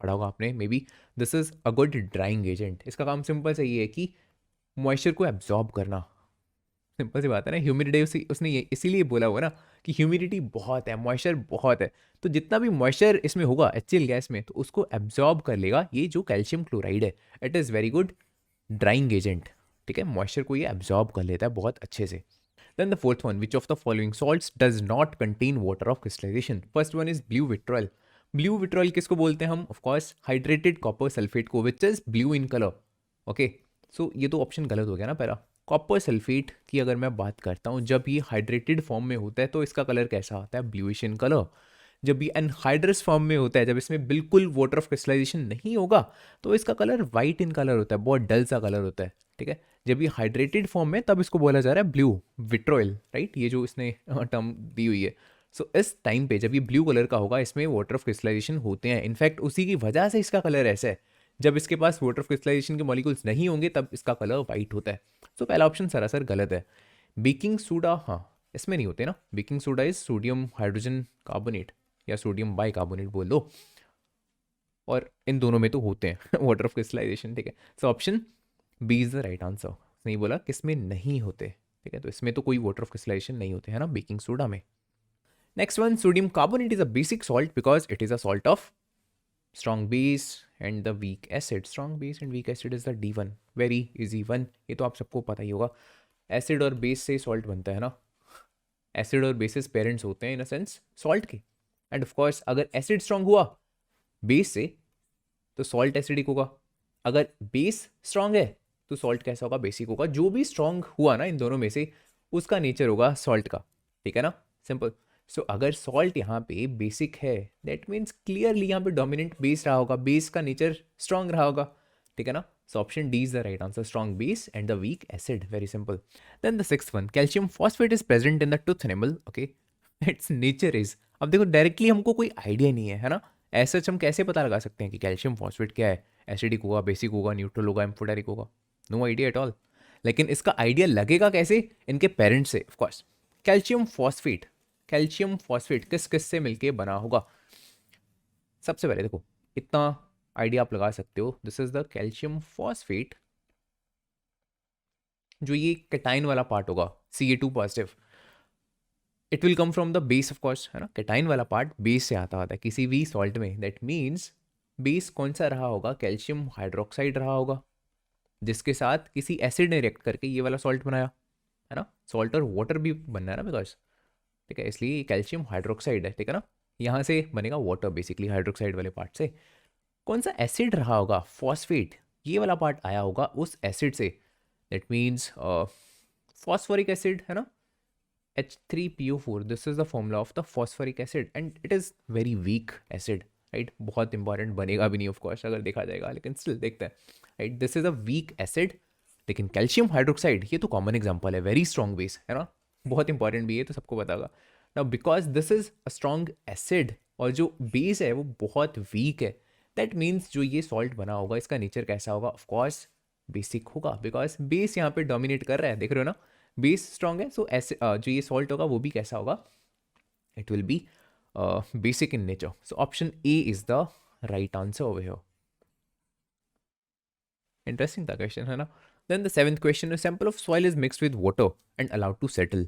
पढ़ा होगा आपने may be, this is a good drying agent. इसका काम सिंपल सा ये है कि मॉइस्चर को एब्जॉर्ब करना। सिंपल सी बात है ना, ह्यूमिडिटी उसने ये इसीलिए बोला हुआ ना कि ह्यूमिडिटी बहुत है, मॉइस्चर बहुत है, तो जितना भी मॉइस्चर इसमें होगा HCl गैस में तो उसको एब्जॉर्ब कर लेगा ये जो कैल्शियम क्लोराइड है। It is very good drying agent. ठीक है, मॉइस्चर को ये एब्जॉर्ब कर लेता है बहुत अच्छे से। Then the fourth one, which of the following salts does not contain water of crystallization? First one is blue vitriol. Blue vitriol किसको बोलते हैं हम? Of course, hydrated copper sulfate को, which is blue in color. Okay, so ये तो option गलत हो गया ना पहला। कॉपर सल्फेट की अगर मैं बात करता हूँ, जब ये हाइड्रेटेड फॉर्म में होता है तो इसका कलर कैसा होता है? Bluish in colour. जब ये अनहाइड्रस फॉर्म में होता है, जब इसमें बिल्कुल वाटर ऑफ क्रिस्टलाइजेशन नहीं होगा तो इसका कलर वाइट इन कलर होता है, बहुत डल सा कलर होता है। ठीक है, जब ये हाइड्रेटेड फॉर्म में तब इसको बोला जा रहा है ब्लू विट्रोइल राइट, ये जो इसने टर्म दी हुई है। सो इस टाइम पे जब ये ब्लू कलर का होगा, इसमें वाटर ऑफ क्रिस्टलाइजेशन होते हैं, इनफैक्ट उसी की वजह से इसका कलर ऐसा है। जब इसके पास वाटर ऑफ क्रिस्टलाइजेशन के मॉलिक्यूल्स नहीं होंगे तब इसका कलर वाइट होता है। सो पहला ऑप्शन सरासर गलत है। बेकिंग सोडा, हाँ इसमें नहीं होते ना, baking soda is sodium hydrogen carbonate या सोडियम बाइकार्बोनेट बोल दो, और इन दोनों में तो होते हैं वाटर ऑफ क्रिस्टलाइजेशन। ठीक है, so option B is the right answer. नहीं बोला किसमें नहीं होते। ठीक है, तो इसमें तो कोई वाटर ऑफ क्रिस्टलाइजेशन नहीं होते है ना बेकिंग सोडा में। Next one, sodium carbonate is a basic salt because it is a salt of strong base and the weak acid. Strong base and weak acid is the D1, very easy one, ये तो आप सबको पता ही होगा। Acid और base से salt बनता है ना, एसिड और बेसिस पेरेंट्स होते हैं इन अ सेंस सॉल्ट के। एंड ऑफ कोर्स अगर एसिड स्ट्रॉन्ग हुआ बेस से तो सॉल्ट एसिडिक होगा, अगर बेस स्ट्रॉन्ग है तो सॉल्ट कैसा होगा? बेसिक होगा। जो भी स्ट्रॉन्ग हुआ ना इन दोनों में से उसका नेचर होगा सॉल्ट का। ठीक है ना, सिंपल। सो अगर सॉल्ट यहाँ पे बेसिक है दैट मीन्स क्लियरली यहाँ पे डोमिनेंट बेस रहा होगा, बेस का नेचर स्ट्रॉन्ग रहा होगा। ठीक है ना, so option D is the right answer, strong base and the weak acid, very simple. Then the sixth one, calcium phosphate is present in the tooth enamel. Okay, its nature is, अब देखो directly हमको कोई idea नहीं है ना, ऐसा हम कैसे पता लगा सकते हैं कि कैल्शियम फॉस्फेट क्या है? एसिडिक होगा, बेसिक होगा, न्यूट्रल होगा, एम्फोटेरिक होगा? No idea at all. लेकिन इसका आइडिया लगेगा कैसे? इनके पेरेंट्स से of course. Calcium phosphate, calcium phosphate किस किस से मिलके बना होगा? सबसे पहले देखो, इतना आइडिया आप लगा सकते हो, this is the calcium phosphate. जो ये कैटाइन वाला पार्ट होगा Ca2 positive, it will come from the base of course, है ना, कैटाइन वाला पार्ट बेस से आता है किसी भी सॉल्ट में। दैट मीन्स बेस कौन सा रहा होगा? कैल्शियम हाइड्रोक्साइड रहा होगा, जिसके साथ किसी एसिड ने रिएक्ट करके ये वाला सॉल्ट बनाया, है ना। सॉल्ट और वाटर भी बनना है ना बिकॉज, ठीक है, इसलिए कैल्शियम हाइड्रोक्साइड है। ठीक है ना, यहाँ से बनेगा वाटर बेसिकली हाइड्रोक्साइड वाले पार्ट से। कौन सा एसिड रहा होगा? फॉस्फेट, ये वाला पार्ट आया होगा उस एसिड से। दैट मीन्स फॉस्फोरिक एसिड, है ना, H3PO4, this is the formula of the phosphoric acid and it is very weak acid right. बहुत इंपॉर्टेंट बनेगा भी नहीं ऑफ कोर्स अगर देखा जाएगा, लेकिन स्टिल देखते हैं right, this is a weak acid. लेकिन कैल्शियम हाइड्रोक्साइड ये तो कॉमन एग्जाम्पल है, वेरी स्ट्रॉन्ग बेस, है ना, बहुत इंपॉर्टेंट भी है तो सबको पता होगा। Now because this is a strong acid और जो बेस है वो बहुत वीक है, दैट मीन्स जो ये सॉल्ट बना होगा इसका नेचर कैसा होगा? ऑफकोर्स बेसिक होगा, बिकॉज बेस यहाँ पे डोमिनेट कर रहा है, देख रहे हो ना, बेस स्ट्रॉन्ग है। सो ऐसे जो ये सॉल्ट होगा वो भी कैसा होगा? It will be basic in nature. So option A is the right answer over here. Interesting था क्वेश्चन, है ना। Then the seventh question, a sample of soil is mixed with water and allowed to settle.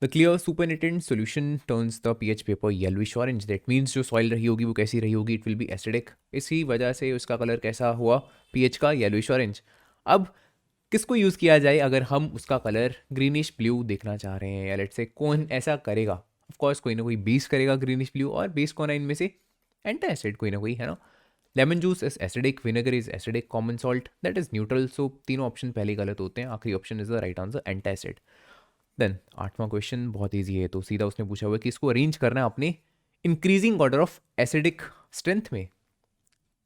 The clear supernatant solution turns the pH paper yellowish orange. That means जो soil रही होगी वो कैसी रही होगी? इट विल बी एसिडिक, इसी वजह से उसका कलर कैसा हुआ पीएच का? Yellowish orange. अब किसको यूज़ किया जाए अगर हम उसका कलर ग्रीनिश ब्लू देखना चाह रहे हैं, या लेट्स से कौन ऐसा करेगा? ऑफ कोर्स कोई ना कोई बेस करेगा ग्रीनिश ब्लू, और बेस कौन है इनमें से? एंटी एसिड कोई ना कोई, है ना। Lemon juice is acidic, vinegar is acidic, common salt that is neutral. So तीनों ऑप्शन पहले गलत होते हैं, आखिरी option is the right answer, anti acid. Then आठवां क्वेश्चन बहुत ईजी है, तो सीधा उसने पूछा हुआ है कि इसको अरेंज करना है अपने increasing order of acidic strength में।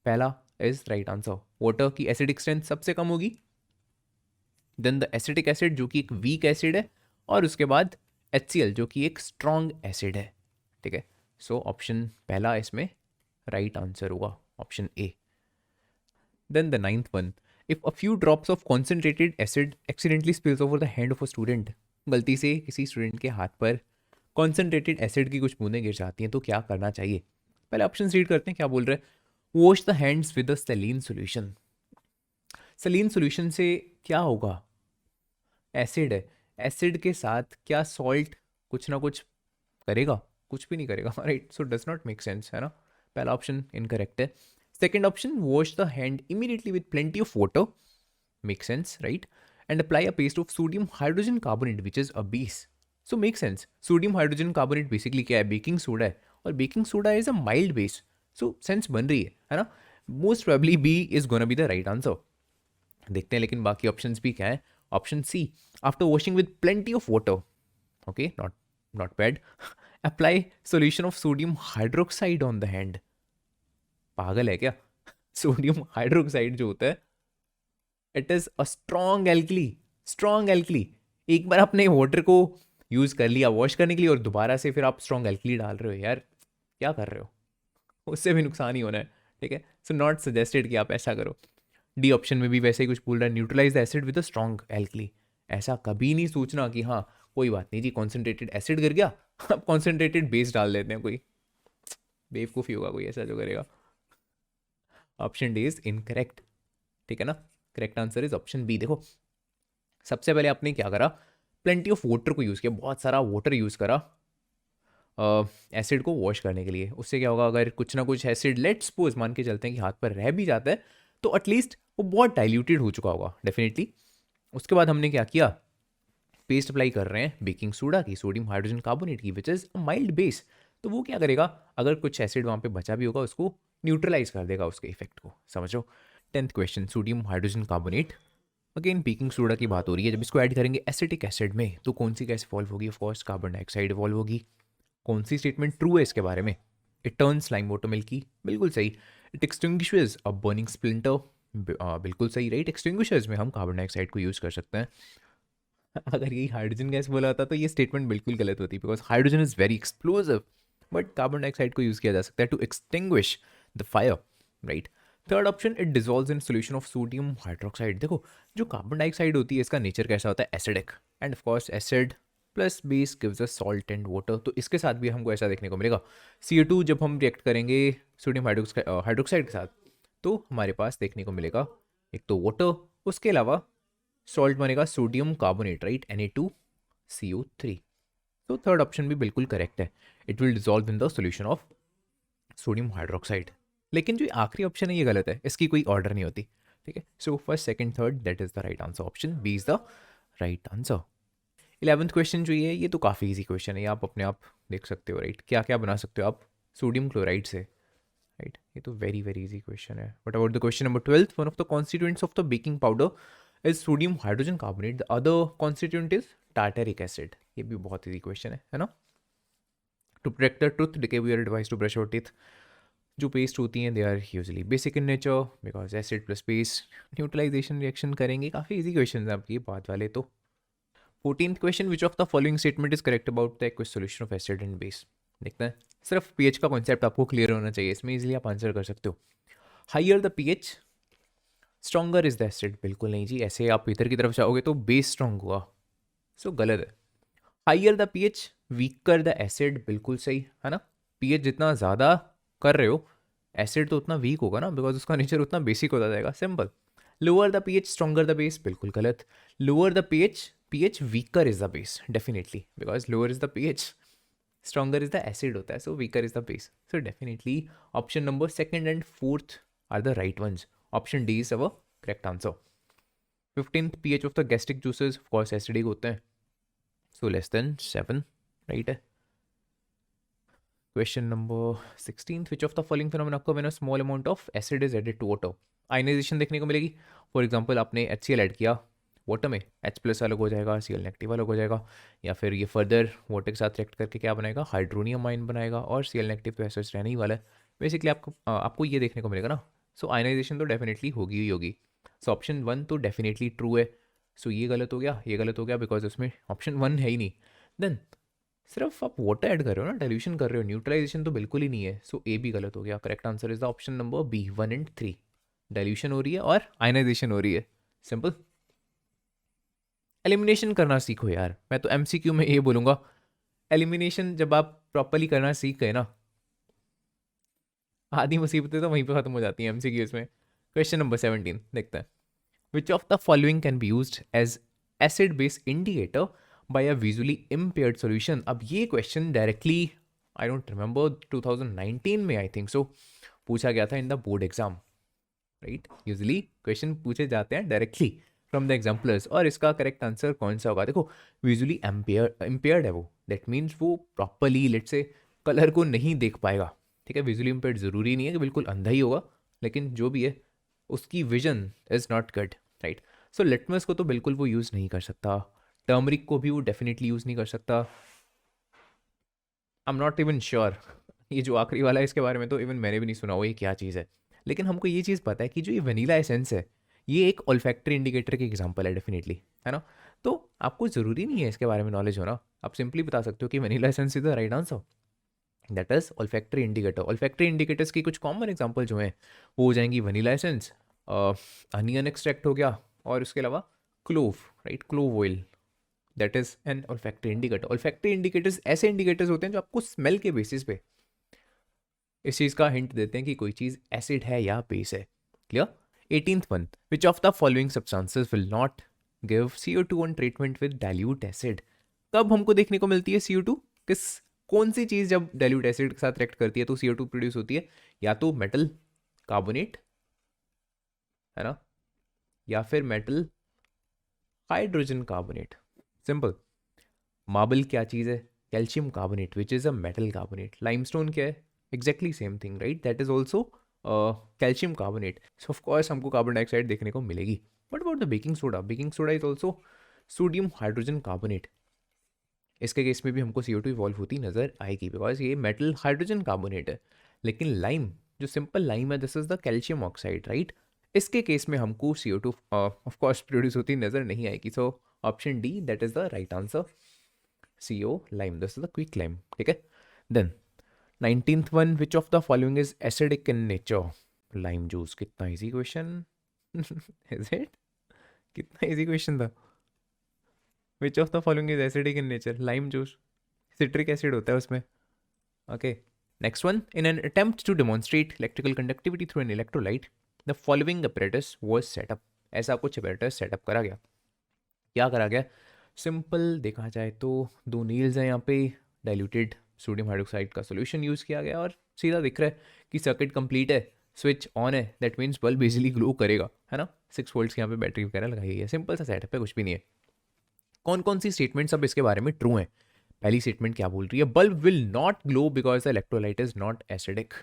पहला इज राइट आंसर, वाटर की एसिडिक स्ट्रेंथ सबसे कम होगी, देन द एसिटिक एसिड जो कि एक वीक एसिड है, और उसके बाद HCl जो कि एक स्ट्रॉन्ग एसिड है, ठीक है। सो ऑप्शन पहला इसमें राइट आंसर होगा, option A. Then the ninth one, if a few drops of concentrated acid accidentally spills over the hand of a student, गलती से किसी स्टूडेंट के हाथ पर कॉन्सेंट्रेटेड एसिड की कुछ बूंदें गिर जाती हैं तो क्या करना चाहिए। पहले ऑप्शन रीड करते हैं क्या बोल रहे हैं। Wash the hands with a Saleen solution. Saleen solution से क्या होगा, एसिड है, एसिड के साथ क्या सॉल्ट कुछ ना कुछ करेगा, कुछ भी नहीं करेगा, right. So does not make sense, है ना। पहला ऑप्शन इनकरेक्ट है। Second option, wash the hand immediately with plenty of water, make sense, right. And apply a paste of sodium hydrogen carbonate which is a base. So make sense, sodium hydrogen carbonate basically क्या है, baking soda है, और baking soda is a mild base. So sense बन रही है ना। Most probably be is gonna be the right answer. देखते हैं लेकिन बाकी ऑप्शंस भी क्या है। Option C, after washing with plenty of water, okay, not bad, apply solution of sodium hydroxide on the hand. पागल है क्या। सोडियम हाइड्रोक्साइड जो होता है, it is a strong alkali, strong alkali. एक बार आपने वाटर को यूज कर लिया वॉश करने के लिए, और दोबारा से फिर आप स्ट्रॉन्ग एल्कली डाल रहे हो, यार क्या कर रहे हो, उससे भी नुकसान ही होना है, ठीक है। सो नॉट सजेस्टेड कि आप ऐसा करो। डी ऑप्शन में भी वैसे ही कुछ बोल रहा है, neutralize the acid with a strong alkali. ऐसा कभी नहीं सोचना कि हाँ कोई बात नहीं जी, कॉन्सेंट्रेटेड एसिड गिर गया, अब कॉन्सेंट्रेटेड बेस डाल देते हैं, कोई बेवकूफ़ी होगा कोई ऐसा जो करेगा। ऑप्शन डी इज इनकरेक्ट, ठीक है ना। Correct answer is option B. देखो सबसे पहले आपने क्या करा, प्लेंटी ऑफ वाटर को यूज़ किया, बहुत सारा वाटर यूज़ करा एसिड को वॉश करने के लिए। उससे क्या होगा, अगर कुछ ना कुछ एसिड लेट सपोज मान के चलते हैं कि हाथ पर रह भी जाता है, तो एटलीस्ट वो बहुत डाइल्यूटेड हो चुका होगा डेफिनेटली। उसके बाद हमने क्या किया, पेस्ट अप्लाई कर रहे हैं बेकिंग सोडा की, सोडियम हाइड्रोजन कार्बोनेट की, विच इज़ अ माइल्ड बेस। तो वो क्या करेगा, अगर कुछ एसिड वहाँ पे बचा भी होगा उसको न्यूट्रलाइज कर देगा, उसके इफेक्ट को, समझो। 10th question, sodium hydrogen carbonate, again baking soda की बात हो रही है। जब इसको ऐड करेंगे एसिटिक एसिड में तो कौन सी गैस इवॉल्व होगी, ऑफकोर्स कार्बन डाइऑक्साइड इवॉल्व होगी। कौन सी स्टेटमेंट ट्रू है इसके बारे में, it turns lime water milky, बिल्कुल सही। It extinguishes a burning splinter, बिल्कुल सही, राइट। एक्सटिंग्विशर्स में हम कार्बन डाइऑक्साइड को यूज़ कर सकते हैं। अगर यही हाइड्रोजन गैस बोला होता तो ये स्टेटमेंट बिल्कुल गलत होती, because hydrogen is very explosive, but carbon dioxide को यूज़ किया जा सकता है to extinguish the fire, right. Third option, it dissolves in solution of sodium hydroxide. देखो जो कार्बन डाइऑक्साइड होती है इसका नेचर कैसा होता है, acidic, end of course acid plus base gives a salt and water, तो इसके साथ भी हमको ऐसा देखने को मिलेगा। CO2 जब हम रिएक्ट करेंगे सोडियम हाइड्रोक्साइड के साथ, तो हमारे पास देखने को मिलेगा एक तो वाटर, उसके अलावा सॉल्ट बनेगा सोडियम कार्बोनेट, राइट, Na2CO3। तो थर्ड ऑप्शन भी बिल्कुल करेक्ट है, it will dissolve in the solution of sodium hydroxide. लेकिन जो आखिरी ऑप्शन है ये गलत है, इसकी कोई ऑर्डर नहीं होती, ठीक है। So first second third that is the right answer, option B is the right answer. 11th question जो ये तो काफ़ी इजी क्वेश्चन है, ये आप अपने आप देख सकते हो, राइट। क्या क्या बना सकते हो आप सोडियम क्लोराइड से, राइट। ये तो वेरी वेरी इजी क्वेश्चन है। But about the question number 12, one of the constituents of the baking powder is sodium hydrogen carbonate, the other constituent is tartaric acid. ये भी बहुत इजी क्वेश्चन है ना। To protect the tooth decay we are advise to brush our teeth. जो paste होती हैं they are usually basic in nature, because acid plus base neutralization reaction करेंगे। काफ़ी इजी क्वेश्चन है आपकी बात वाले तो। 14th question, which of the following statement is correct about the aqueous solution of acid and base. देखते हैं, सिर्फ पीएच का कॉन्सेप्ट आपको क्लियर होना चाहिए, इसमें इजीली आप आंसर कर सकते हो। Higher the pH stronger is the acid, बिल्कुल नहीं जी, ऐसे आप इधर की तरफ जाओगे तो बेस स्ट्रॉन्ग हुआ, सो गलत है। Higher the pH weaker the acid, बिल्कुल सही है ना। पीएच जितना ज़्यादा कर रहे हो एसिड तो उतना वीक होगा ना, बिकॉज उसका नेचर उतना बेसिक होता जाएगा, simple. Lower the pH stronger the base, बिल्कुल गलत। Lower the pH weaker is the base, definitely, because lower is the pH, stronger is the acid होता है, so weaker is the base. So definitely option number second and fourth are the right ones, option D is our correct answer. 15th pH of the gastric juices of course acidic होते हैं, so less than 7, right है। Question number 16, which of the following phenomena occur when a small amount of acid is added to water. Ionization देखने को मिलेगी। For example आपने HCl add किया water में, H+ अलग हो जाएगा, Cl नेगेटिव अलग हो जाएगा, या फिर ये फर्दर वाटर के साथ रिएक्ट करके क्या बनाएगा, हाइड्रोनियम आयन बनाएगा, और Cl नेगेटिव तो ऐसा रहने ही वाला है। बेसिकली आपको ये देखने को मिलेगा ना। सो आयनाइजेशन तो डेफिनेटली होगी ही होगी। सो ऑप्शन 1 तो डेफिनेटली ट्रू है, सो ये गलत हो गया, ये गलत हो गया, बिकॉज उसमें ऑप्शन 1 है ही नहीं। देन सिर्फ आप वाटर ऐड कर रहे हो ना, डाइल्यूशन कर रहे हो, न्यूट्रलाइजेशन तो बिल्कुल ही नहीं है। सो ए भी गलत हो गया। Correct answer is the option number B, 1 and 3। Dilution हो रही है और आयनाइजेशन हो रही है, सिंपल। एलिमिनेशन करना सीखो यार, मैं तो एमसीक्यू में ये बोलूँगा, एलिमिनेशन जब आप प्रॉपरली करना सीख गए ना, आधी मुसीबतें तो वहीं पे खत्म हो जाती हैं एमसीक्यूज में। क्वेश्चन नंबर 17 देखते हैं। Which of the following can be used as acid base indicator by a visually impaired solution. अब ये question directly I don't remember 2019 में आई थिंक सो पूछा गया था in the board exam, right. Usually question पूछे जाते हैं directly from the exemplars, और इसका करेक्ट आंसर कौन सा होगा? देखो, विजुअली इम्पेयर्ड है वो, दैट मीन्स वो प्रॉपरली लेट से कलर को नहीं देख पाएगा, ठीक है। विजुअली इम्पेयर्ड ज़रूरी नहीं है कि बिल्कुल अंधा ही होगा, लेकिन जो भी है उसकी vision is not good, right. So litmus को तो बिल्कुल वो यूज़ नहीं कर सकता, टर्मरिक को भी वो डेफिनेटली यूज़ नहीं कर सकता। I am not even sure, ये जो आखिरी वाला है इसके बारे में तो इवन मैंने भी नहीं सुना हो ये क्या चीज़ है। लेकिन हमको ये चीज़ पता है कि जो ये वनीला एसेंस है ये एक ओल्फैक्टरी इंडिकेटर की एग्जांपल है डेफिनेटली, है ना। तो आपको ज़रूरी नहीं है इसके बारे में नॉलेज होना, आप सिंपली बता सकते हो कि vanilla essence is the right answer, that is olfactory indicator. Olfactory indicators की कुछ कॉमन एग्जांपल जो हैं वो हो जाएंगी वनीला एसेंस, अनियन एक्सट्रैक्ट हो गया, और उसके अलावा clove, right, clove oil, that is an olfactory indicator. Olfactory indicators ऐसे इंडिकेटर्स होते हैं जो आपको स्मेल के बेसिस पे इस चीज़ का हिंट देते हैं कि कोई चीज़ एसिड है या बेस है। Clear? 18th one, which of the following substances will not give CO2 on treatment with dilute acid. कब हमको देखने को मिलती है CO2? किस कौन सी चीज़ जब डाइल्यूट एसिड के साथ रिएक्ट करती है तो CO2 प्रोड्यूस होती है? या तो मेटल कार्बोनेट, है ना, या फिर metal hydrogen carbonate, simple. Marble क्या चीज़ है? Calcium carbonate, which is a metal carbonate. Limestone क्या है? Exactly same thing, right, that is also calcium carbonate. So of course हमको कार्बन डाइऑक्साइड देखने को मिलेगी। But about the baking soda, baking soda is also sodium hydrogen carbonate. इसके case में भी हमको CO2 इवॉल्व होती नजर आएगी, बिकॉज ये मेटल हाइड्रोजन कार्बोनेट है। लेकिन लाइम, जो सिंपल लाइम है, this is the calcium oxide, right. इसके केस में हमको CO2 ऑफ कोर्स प्रोड्यूस होती नजर नहीं आएगी। So option D, that is the right answer, CO lime, this is the quick lime, ठीक है। Then 19th one, which of the following is acidic in nature. Lime juice, कितना easy question is it, कितना easy question था। Which of the following is acidic in nature? Lime juice, citric acid होता है उसमें। Okay, next one, in an attempt to demonstrate electrical conductivity through an electrolyte the following apparatus was setup. ऐसा कुछ apparatus setup करा गया। क्या करा गया? सिंपल देखा जाए तो दो नील्स हैं यहाँ पे, डाइल्यूटेड सोडियम हाइड्रोक्साइड का सोल्यूशन यूज़ किया गया, और सीधा दिख रहा है कि सर्किट कंप्लीट है, स्विच ऑन है, that means bulb easily glow करेगा, है ना। 6 वोल्ट्स की यहाँ पे बैटरी वगैरह लगाई गई है, सिंपल सा सेटअप है, कुछ भी नहीं है। कौन कौन सी स्टेटमेंट्स अब इसके बारे में ट्रू हैं? पहली स्टेटमेंट क्या बोल रही है? Bulb will not glow because the electrolyte is not acidic.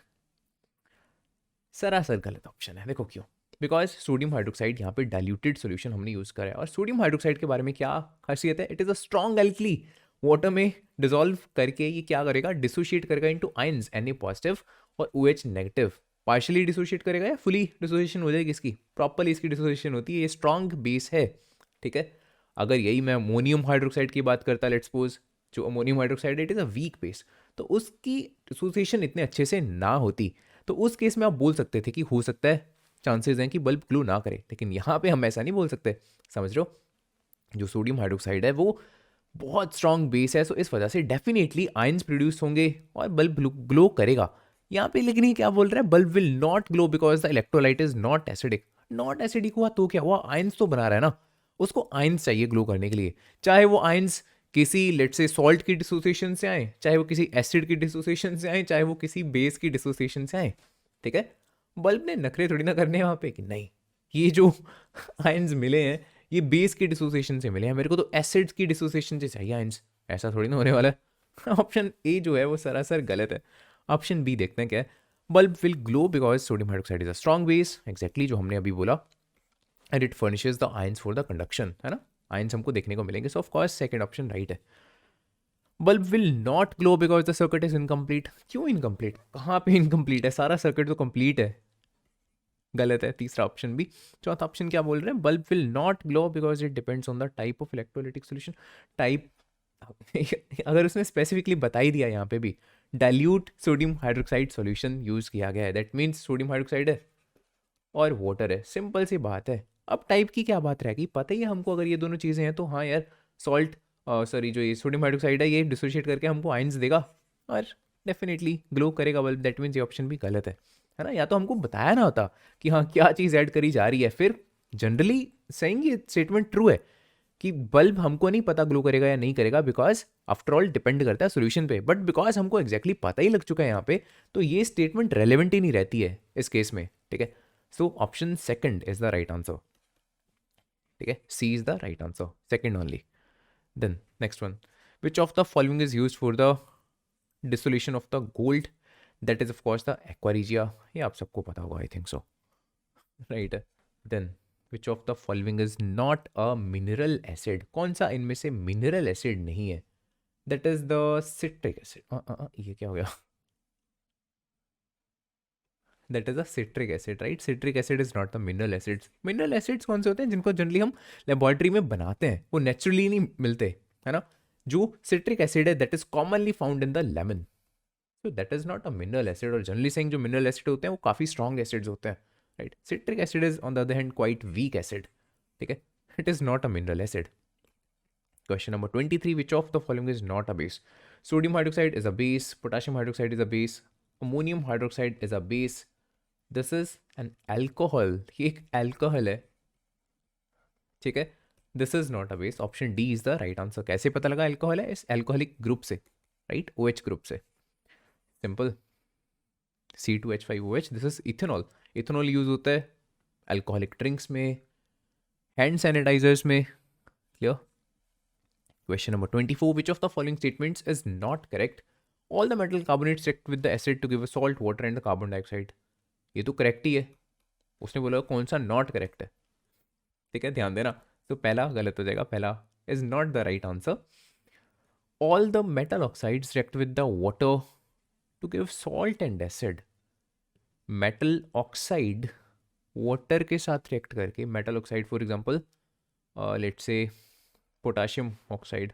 सरासर गलत ऑप्शन है, देखो क्यों। बिकॉज सोडियम हाइड्रोक्साइड यहाँ पे डाइल्यूटेड सोल्यूशन हमने यूज़ करा है, और सोडियम हाइड्रोक्साइड के बारे में क्या खासियत है? It is a strong alkali, water में डिजोल्व करके ये क्या करेगा? डिसोशिएट करेगा इनटू आयंस, Na पॉजिटिव और OH नेगेटिव। पार्शियली डिसोशिएट करेगा या फुली डिसोसिएशन हो जाएगी इसकी? प्रॉपरली इसकी डिसोसिएशन होती है, ये स्ट्रॉन्ग बेस है, ठीक है। अगर यही मैं अमोनियम हाइड्रोक्साइड की बात करता, लेट्स सपोज, जो ammonium hydroxide it is a weak base, तो उसकी डिसोसिएशन इतने अच्छे से ना होती, तो उस केस में आप बोल सकते थे कि हो सकता है, चांसेस हैं कि बल्ब ग्लो ना करे। लेकिन यहाँ पे हम ऐसा नहीं बोल सकते, समझ रहे हो। जो सोडियम हाइड्रोक्साइड है वो बहुत स्ट्रॉन्ग बेस है, सो इस वजह से डेफिनेटली आयंस प्रोड्यूस होंगे और बल्ब ग्लो करेगा यहाँ पे। लेकिन ये क्या बोल रहा है? Bulb will not glow because the electrolyte is not acidic. Not acidic हुआ तो क्या हुआ? आयंस तो बना रहा है ना, उसको आयंस चाहिए ग्लो करने के लिए, चाहे वो आयंस किसी लेट से सॉल्ट की डिसोसिएशन से आए, चाहे वो किसी एसिड की डिसोसिएशन से आए, चाहे वो किसी बेस की डिसोसिएशन से आए, ठीक है। बल्ब ने नखरे थोड़ी ना करने हैं वहाँ पे कि नहीं ये जो आयंस मिले हैं ये बेस की डिसोसिएशन से मिले हैं, मेरे को तो एसिड्स की डिसोसिएशन से चाहिए आयंस, ऐसा थोड़ी ना होने वाला है। ऑप्शन ए जो है वो सरासर गलत है। ऑप्शन बी देखते हैं क्या है। Bulb will glow because sodium hydroxide is a strong base, exactly जो हमने अभी बोला, and it furnishes the ions for the conduction, है ना। आयंस हमको देखने को मिलेंगे, so of course second option right है। Bulb will not glow because the circuit is incomplete. क्यों इनकम्प्लीट? कहाँ पे इनकम्प्लीट है? सारा सर्किट तो कंप्लीट है। गलत है तीसरा ऑप्शन भी। चौथा ऑप्शन क्या बोल रहे हैं, bulb will not glow because it depends on the type of electrolytic solution. Type अगर उसने स्पेसिफिकली बता ही दिया यहाँ पे भी dilute sodium hydroxide solution use किया गया है, दैट मीन्स सोडियम हाइड्रोक्साइड है और वाटर है, सिंपल सी बात है। अब टाइप की क्या बात रहेगी, पता ही है हमको अगर ये दोनों चीज़ें हैं तो हाँ यार सॉल्ट सॉरी जो ये सोडियम हाइड्रोक्साइड है ये डिसोशिएट करके हमको आयंस देगा और डेफिनेटली ग्लो करेगा बल्ब, दैट मीन्स ये ऑप्शन भी गलत है ना। या तो हमको बताया ना होता कि हाँ क्या चीज़ ऐड करी जा रही है, फिर जनरली सेइंग ये स्टेटमेंट ट्रू है कि बल्ब हमको नहीं पता ग्लो करेगा या नहीं करेगा बिकॉज आफ्टर ऑल डिपेंड करता है सोल्यूशन पे, बट बिकॉज हमको एग्जैक्टली पता ही लग चुका है यहाँ पे तो ये स्टेटमेंट रेलेवेंट ही नहीं रहती है इस केस में, ठीक है। So option second is the right answer, ठीक है, C is the right answer, second only. Then next one, which of the following is use for the dissolution of the gold, that is of course the aqua regia, ये आप सबको पता होगा I think so, right है। Then which of the following is not a mineral acid, कौन सा इनमें से मिनरल एसिड नहीं है, that is the citric acid, ये क्या हो गया, that is a citric acid, right. Citric acid is not the mineral acids. Mineral acids कौन से होते हैं, जिनको जनरली हम लेबोरेटरी में बनाते हैं, वो नेचुरली नहीं मिलते, है ना। जो सिट्रिक एसिड है that is commonly found in the lemon, so that is not a mineral acid, और जनरली सेइंग जो मिनरल एसिड होते हैं वो काफ़ी स्ट्रॉन्ग एसिड्स होते हैं, right. Citric acid is on the other hand quite weak acid, ठीक है, it is not a mineral acid. Question number 23, which of the following is not a base, sodium hydroxide is a base, potassium hydroxide is a base, ammonium hydroxide is a base, this is an alcohol, ये एक alcohol है, ठीक है, this is not a base, option D is the right answer. कैसे पता लगा alcohol है, इस एल्कोहलिक ग्रुप से, राइट, OH ग्रुप से, simple, C2H5OH, this is ethanol. Ethanol use होता है अल्कोहलिक ड्रिंक्स में, हैंड सैनिटाइजर्स में, clear. Question number 24, which of the following statements is not correct, all the metal carbonates react with the acid to give a salt water and the carbon dioxide, ये तो correct ही है, उसने बोला कौन सा not correct है, ठीक है, ध्यान देना। तो पहला गलत हो जाएगा, पहला is not the right answer, all the metal oxides react with the water to give salt and acid, metal oxide water के साथ रिएक्ट करके, metal oxide for example let's say potassium oxide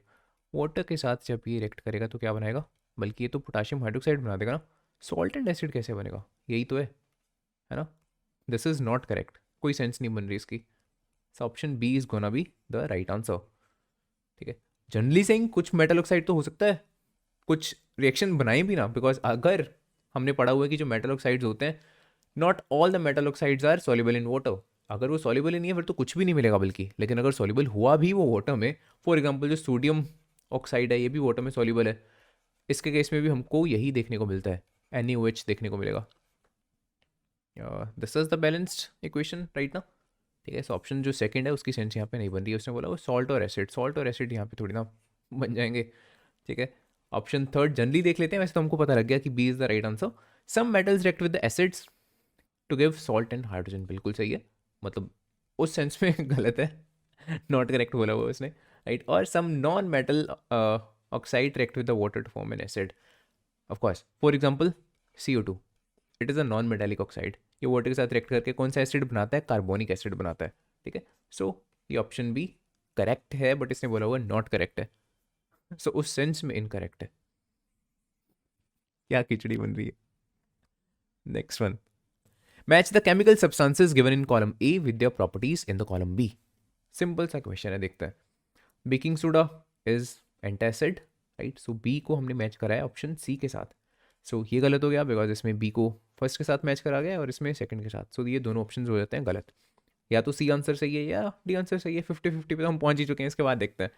water के साथ जब ये react करेगा तो क्या बनाएगा, बल्कि ये तो पोटाशियम हाइड्रोक्साइड बना देगा ना, सॉल्ट एंड एसिड कैसे बनेगा, यही तो है ना। दिस इज नॉट करेक्ट, कोई सेंस नहीं बन रही इसकी, so option B is gonna be the right answer, ठीक है। जनरली सेइंग कुछ मेटल ऑक्साइड तो हो सकता है कुछ रिएक्शन बनाए भी ना, बिकॉज अगर हमने पढ़ा हुआ है कि जो मेटल ऑक्साइड्स होते हैं not all the metal oxides are soluble in water, अगर वो सॉल्युबल ही नहीं है फिर तो कुछ भी नहीं मिलेगा बल्कि, लेकिन अगर सॉल्युबल हुआ भी वो वाटर में, फॉर एग्जांपल जो सोडियम ऑक्साइड है ये भी वाटर में सॉल्युबल है, इसके केस में भी हमको यही देखने को मिलता है, NaOH देखने को मिलेगा, this is the balanced equation, right ना, ठीक है। सो ऑप्शन जो सेकंड है उसकी सेंस यहाँ पे नहीं बन रही है, उसने बोला वो सॉल्ट और एसिड, सॉल्ट और एसिड यहाँ पे थोड़ी ना बन जाएंगे, ठीक है। ऑप्शन थर्ड जनरली देख लेते हैं, वैसे तो हमको पता लग गया कि B is the right answer, some metals react with the acids to give salt and hydrogen, बिल्कुल सही है, मतलब उस सेंस में गलत है, नॉट करेक्ट बोला हुआ उसने, राइट। और some non metal oxide react with the water to form an acid, of course for example CO2, it is a non metallic oxide, ये वाटर के साथ रिएक्ट करके कौन सा एसिड बनाता है, कार्बोनिक एसिड बनाता है, ठीक है। सो ये ऑप्शन बी करेक्ट है, बट इसने बोला हुआ नॉट करेक्ट है, सो उस सेंस में इनकरेक्ट है, क्या खिचड़ी बन रही है। Next one, match the chemical substances given in column A with their properties in the column B, simple सा क्वेश्चन है, देखते हैं। Baking soda is antacid, right, so B को हमने मैच कराया ऑप्शन सी के साथ, सो ये गलत हो गया बिकॉज इसमें बी को फर्स्ट के साथ मैच करा गया और इसमें सेकंड के साथ, सो ये दोनों ऑप्शन हो जाते हैं गलत, या तो सी आंसर सही है या डी आंसर सही है, 50-50 पे तो हम पहुंच ही चुके हैं। इसके बाद देखते हैं,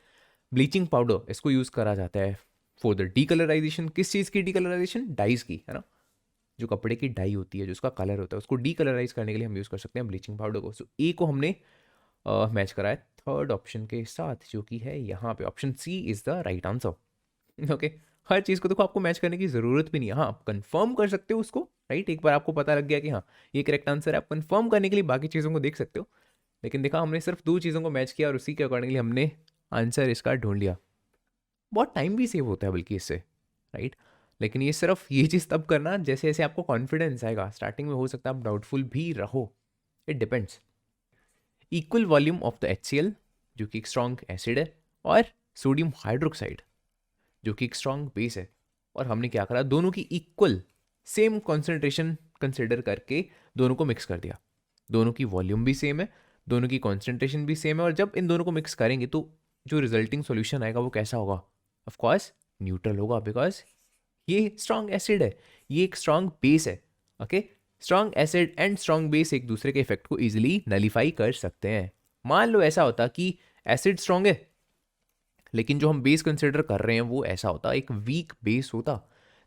ब्लीचिंग पाउडर इसको यूज़ करा जाता है फॉर द डीकलराइजेशन, किस चीज़ की डीकलराइजेशन, डाइज की, है ना, जो कपड़े की डाई होती है जो उसका कलर होता है उसको डीकलराइज करने के लिए हम यूज़ कर सकते हैं ब्लीचिंग पाउडर को, सो ए को हमने मैच कराया थर्ड ऑप्शन के साथ जो कि है यहाँ पे, option C is the right answer, okay. हर चीज़ को देखो आपको मैच करने की ज़रूरत भी नहीं है, हाँ आप कंफर्म कर सकते हो उसको, राइट, एक बार आपको पता लग गया कि हाँ ये करेक्ट आंसर है, आप कंफर्म करने के लिए बाकी चीज़ों को देख सकते हो, लेकिन देखा हमने सिर्फ दो चीज़ों को मैच किया और उसी के अकॉर्डिंगली हमने आंसर इसका ढूंढ लिया, बहुत टाइम भी सेव होता है बल्कि इससे, राइट। लेकिन ये सिर्फ ये चीज़ तब करना जैसे जैसे आपको कॉन्फिडेंस आएगा, स्टार्टिंग में हो सकता है आप डाउटफुल भी रहो, it depends. Equal volume of the HCl जो कि एक स्ट्रॉन्ग एसिड है, और सोडियम हाइड्रोक्साइड जो कि एक स्ट्रॉन्ग बेस है, और हमने क्या करा, दोनों की इक्वल सेम कॉन्सेंट्रेशन कंसिडर करके दोनों को मिक्स कर दिया। दोनों की वॉल्यूम भी सेम है, दोनों की कॉन्सेंट्रेशन भी सेम है, और जब इन दोनों को मिक्स करेंगे तो जो रिजल्टिंग सॉल्यूशन आएगा वो कैसा होगा? ऑफ कोर्स न्यूट्रल होगा, बिकॉज ये स्ट्रॉन्ग एसिड है, ये एक स्ट्रॉन्ग बेस है। Okay, strong acid and strong base एक दूसरे के इफेक्ट को इजीली नलीफाई कर सकते हैं। मान लो ऐसा होता कि एसिड स्ट्रॉन्ग है, लेकिन जो हम बेस कंसिडर कर रहे हैं वो ऐसा होता, एक वीक बेस होता,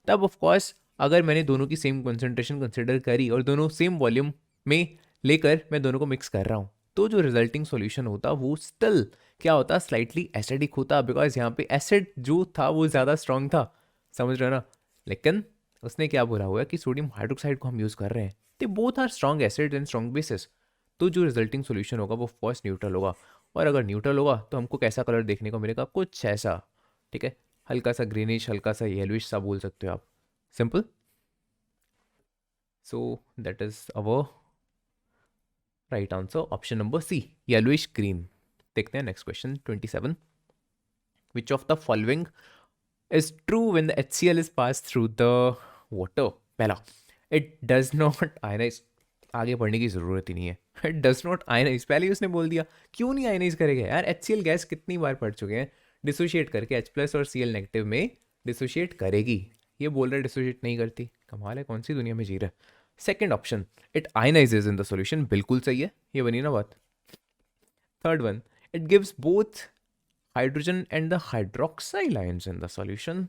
तब ऑफ कोर्स अगर मैंने दोनों की सेम कंसंट्रेशन कंसिडर करी और दोनों सेम वॉल्यूम में लेकर मैं दोनों को मिक्स कर रहा हूँ, तो जो रिजल्टिंग सॉल्यूशन होता वो स्टिल क्या होता, स्लाइटली एसिडिक होता, बिकॉज यहाँ पे एसिड जो था वो ज़्यादा स्ट्रॉन्ग था, समझ रहे हो ना। लेकिन उसने क्या बोला हुआ है कि सोडियम हाइड्रोक्साइड को हम यूज़ कर रहे हैं, they both are strong acid and strong bases, तो जो रिजल्टिंग सॉल्यूशन होगा वो फर्स्ट न्यूट्रल होगा। और अगर न्यूट्रल होगा तो हमको कैसा कलर देखने को मिलेगा? कुछ ऐसा, ठीक है, हल्का सा ग्रीनिश, हल्का सा येलोइश सा बोल सकते हो आप, simple. So that is our right answer, option number C, yellowish green. देखते हैं next question 27। Which of the following is true when the HCl is pass through the water? पहला, इट डज नॉट आयनाइज, आगे पढ़ने की ज़रूरत ही नहीं है, it does not ionise, पहले ही उसने बोल दिया। क्यों नहीं आयनाइज करेगा यार? HCl गैस कितनी बार पढ़ चुके हैं, डिसोशिएट करके H+ और Cl नेगेटिव में डिसोशिएट करेगी, ये बोल रहा है डिसोशिएट नहीं करती, कमाल है, कौन सी दुनिया में जी रहा है। Second option, it ionises in the solution, बिल्कुल सही है, ये बनी ना बात। Third one, it gives both hydrogen and the hydroxyl ions in the solution.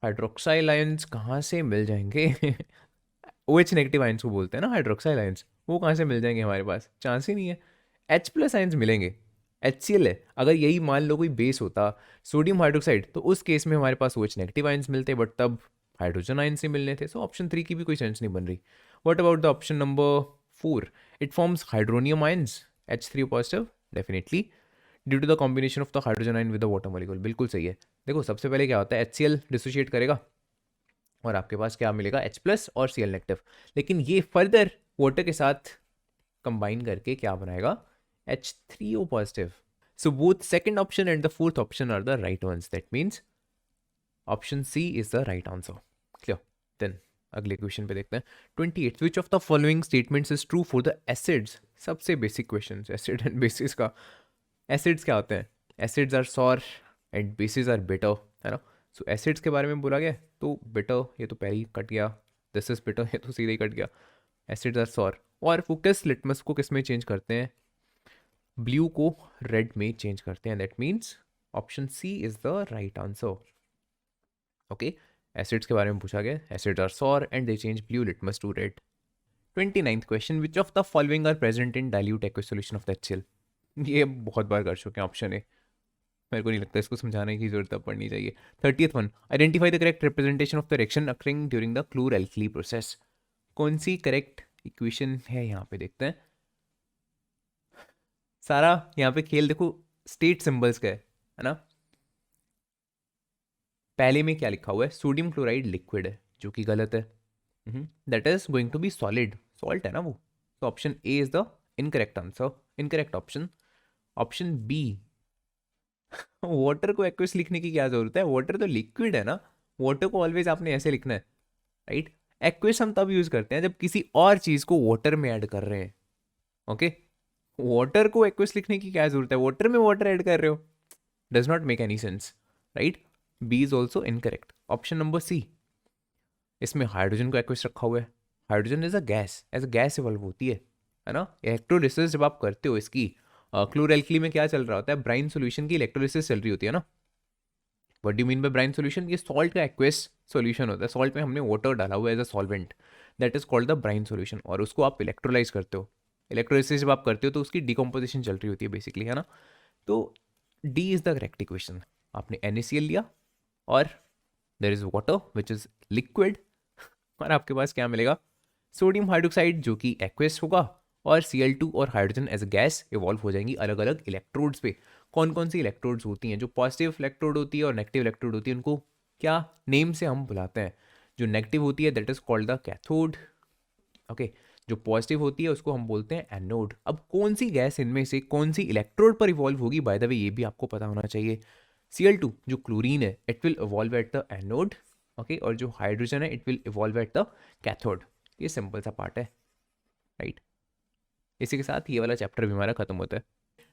Hydroxyl ions कहाँ से मिल जाएंगे? OH नेगेटिव आयंस को बोलते हैं ना हाइड्रोक्साइल आयंस, वो कहाँ से मिल जाएंगे हमारे पास? चांस ही नहीं है। H+ आयंस मिलेंगे, HCl है, अगर यही मान लो कोई बेस होता सोडियम हाइड्रोक्साइड, तो उस केस में हमारे पास OH नेगेटिव आयंस मिलते, बट तब हाइड्रोजन आयंस ही मिलने थे। सो ऑप्शन 3 की भी कोई सेंस नहीं बन रही। What about the option number 4, it forms hydronium ions H3 positive, definitely due to the combination of the hydrogen ion with the water molecule, बिल्कुल सही है। देखो सबसे पहले क्या होता है, HCl डिसोशिएट करेगा और आपके पास क्या मिलेगा, H+ और Cl नेगेटिव, लेकिन ये फर्दर वाटर के साथ कंबाइन करके क्या बनाएगा, H3O positive. So both second option and the fourth option are the right ones, that means option C is the right answer. Clear? Then अगले क्वेश्चन पे देखते हैं 28, which of the following statements is true for the acids? सबसे basic question, acid and bases का। Acids क्या होते हैं? Acids are sour and bases are bitter, है ना। सो एसिड्स के बारे में बोला गया, तो बिटर ये तो पहले ही कट गया, दिस इज बिटर ये तो सीधे ही कट गया। एसिड्स आर सॉर, और वो किस लिटमस को किस में चेंज करते हैं? ब्लू को रेड में चेंज करते हैं, that means option C is the right answer. Okay, acids के बारे में पूछा गया, acids are sour and they change blue litmus to red. 29th question, which of the following are present in dilute aqueous solution of the HCl? ये बहुत बार कर चुके हैं, ऑप्शन ए, मेरे को नहीं लगता इसको समझाने की जरूरत अब पड़नी चाहिए। 30th one, identify the correct representation of the reaction occurring during the chlor alkali process. कौन सी करेक्ट इक्वेशन है यहाँ पे, देखते हैं। सारा यहाँ पे खेल देखो स्टेट सिंबल्स का है ना। पहले में क्या लिखा हुआ है, सोडियम क्लोराइड लिक्विड है, जो कि गलत है, that is going to be solid, salt है ना वो। तो option A is the incorrect answer, incorrect option. Option B, water को एक्वस लिखने की क्या जरूरत है, वाटर तो लिक्विड है ना, वाटर को ऑलवेज आपने ऐसे लिखना है, राइट। एक्वस हम तब यूज करते हैं जब किसी और चीज को वाटर में ऐड कर रहे हैं, ओके। वाटर को एक्वस लिखने की क्या जरूरत है, वाटर में वाटर ऐड कर रहे हो, does not make any sense, right. B is also incorrect. Option number C, इसमें हाइड्रोजन को एक्वस रखा हुआ है, hydrogen is a gas, as a gas evolve होती है ना। इलेक्ट्रोलिसिस जब आप करते हो इसकी, क्लोरल्कली में क्या चल रहा होता है, ब्राइन सॉल्यूशन की इलेक्ट्रोलिसिस चल रही होती है ना। What do mean by brine solution? ये सॉल्ट का एक्वस सॉल्यूशन होता है, सॉल्ट में हमने वाटर डाला हुआ है as a solvent, that is called the brine solution, और उसको आप इलेक्ट्रोलाइज करते हो। इलेक्ट्रोलिसिस जब आप करते हो तो उसकी डिकम्पोजिशन चल रही होती है बेसिकली, है ना। तो D is the correct equation. आपने NaCl लिया और there is water which is liquid, और आपके पास क्या मिलेगा, सोडियम हाइड्रोक्साइड जो कि एक्वस होगा, और Cl2 और hydrogen as a gas evolve हो जाएंगी अलग अलग इलेक्ट्रोड्स पे। कौन कौन सी इलेक्ट्रोड्स होती हैं, जो पॉजिटिव इलेक्ट्रोड होती है और नेगेटिव इलेक्ट्रोड होती है, उनको क्या नेम से हम बुलाते हैं? जो नेगेटिव होती है that is called the cathode, okay. जो पॉजिटिव होती है उसको हम बोलते हैं एनोड। अब कौन सी गैस इनमें से कौन सी इलेक्ट्रोड पर इवॉल्व होगी, बाय द वे ये भी आपको पता होना चाहिए। Cl2 जो क्लोरीन है it will evolve at the anode, okay, और जो हाइड्रोजन है it will evolve at the cathode. ये सिंपल सा पार्ट है, राइट। इसी के साथ ये वाला चैप्टर भी हमारा खत्म होता है।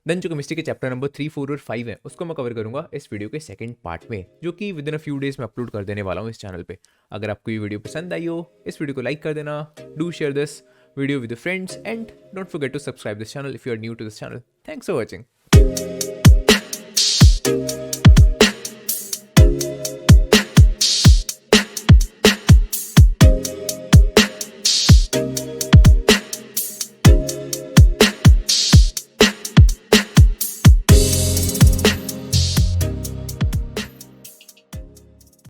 देन जो केमिस्ट्री के चैप्टर नंबर 3, 4 और 5 है उसको मैं कवर करूंगा इस वीडियो के सेकंड पार्ट में, जो कि with in a few days में अपलोड कर देने वाला हूँ इस चैनल पे। अगर आपको ये वीडियो पसंद आई हो, इस वीडियो को लाइक कर देना, do share this video with your friends, and don't forget to subscribe this channel if you are new to this channel. Thanks for watching.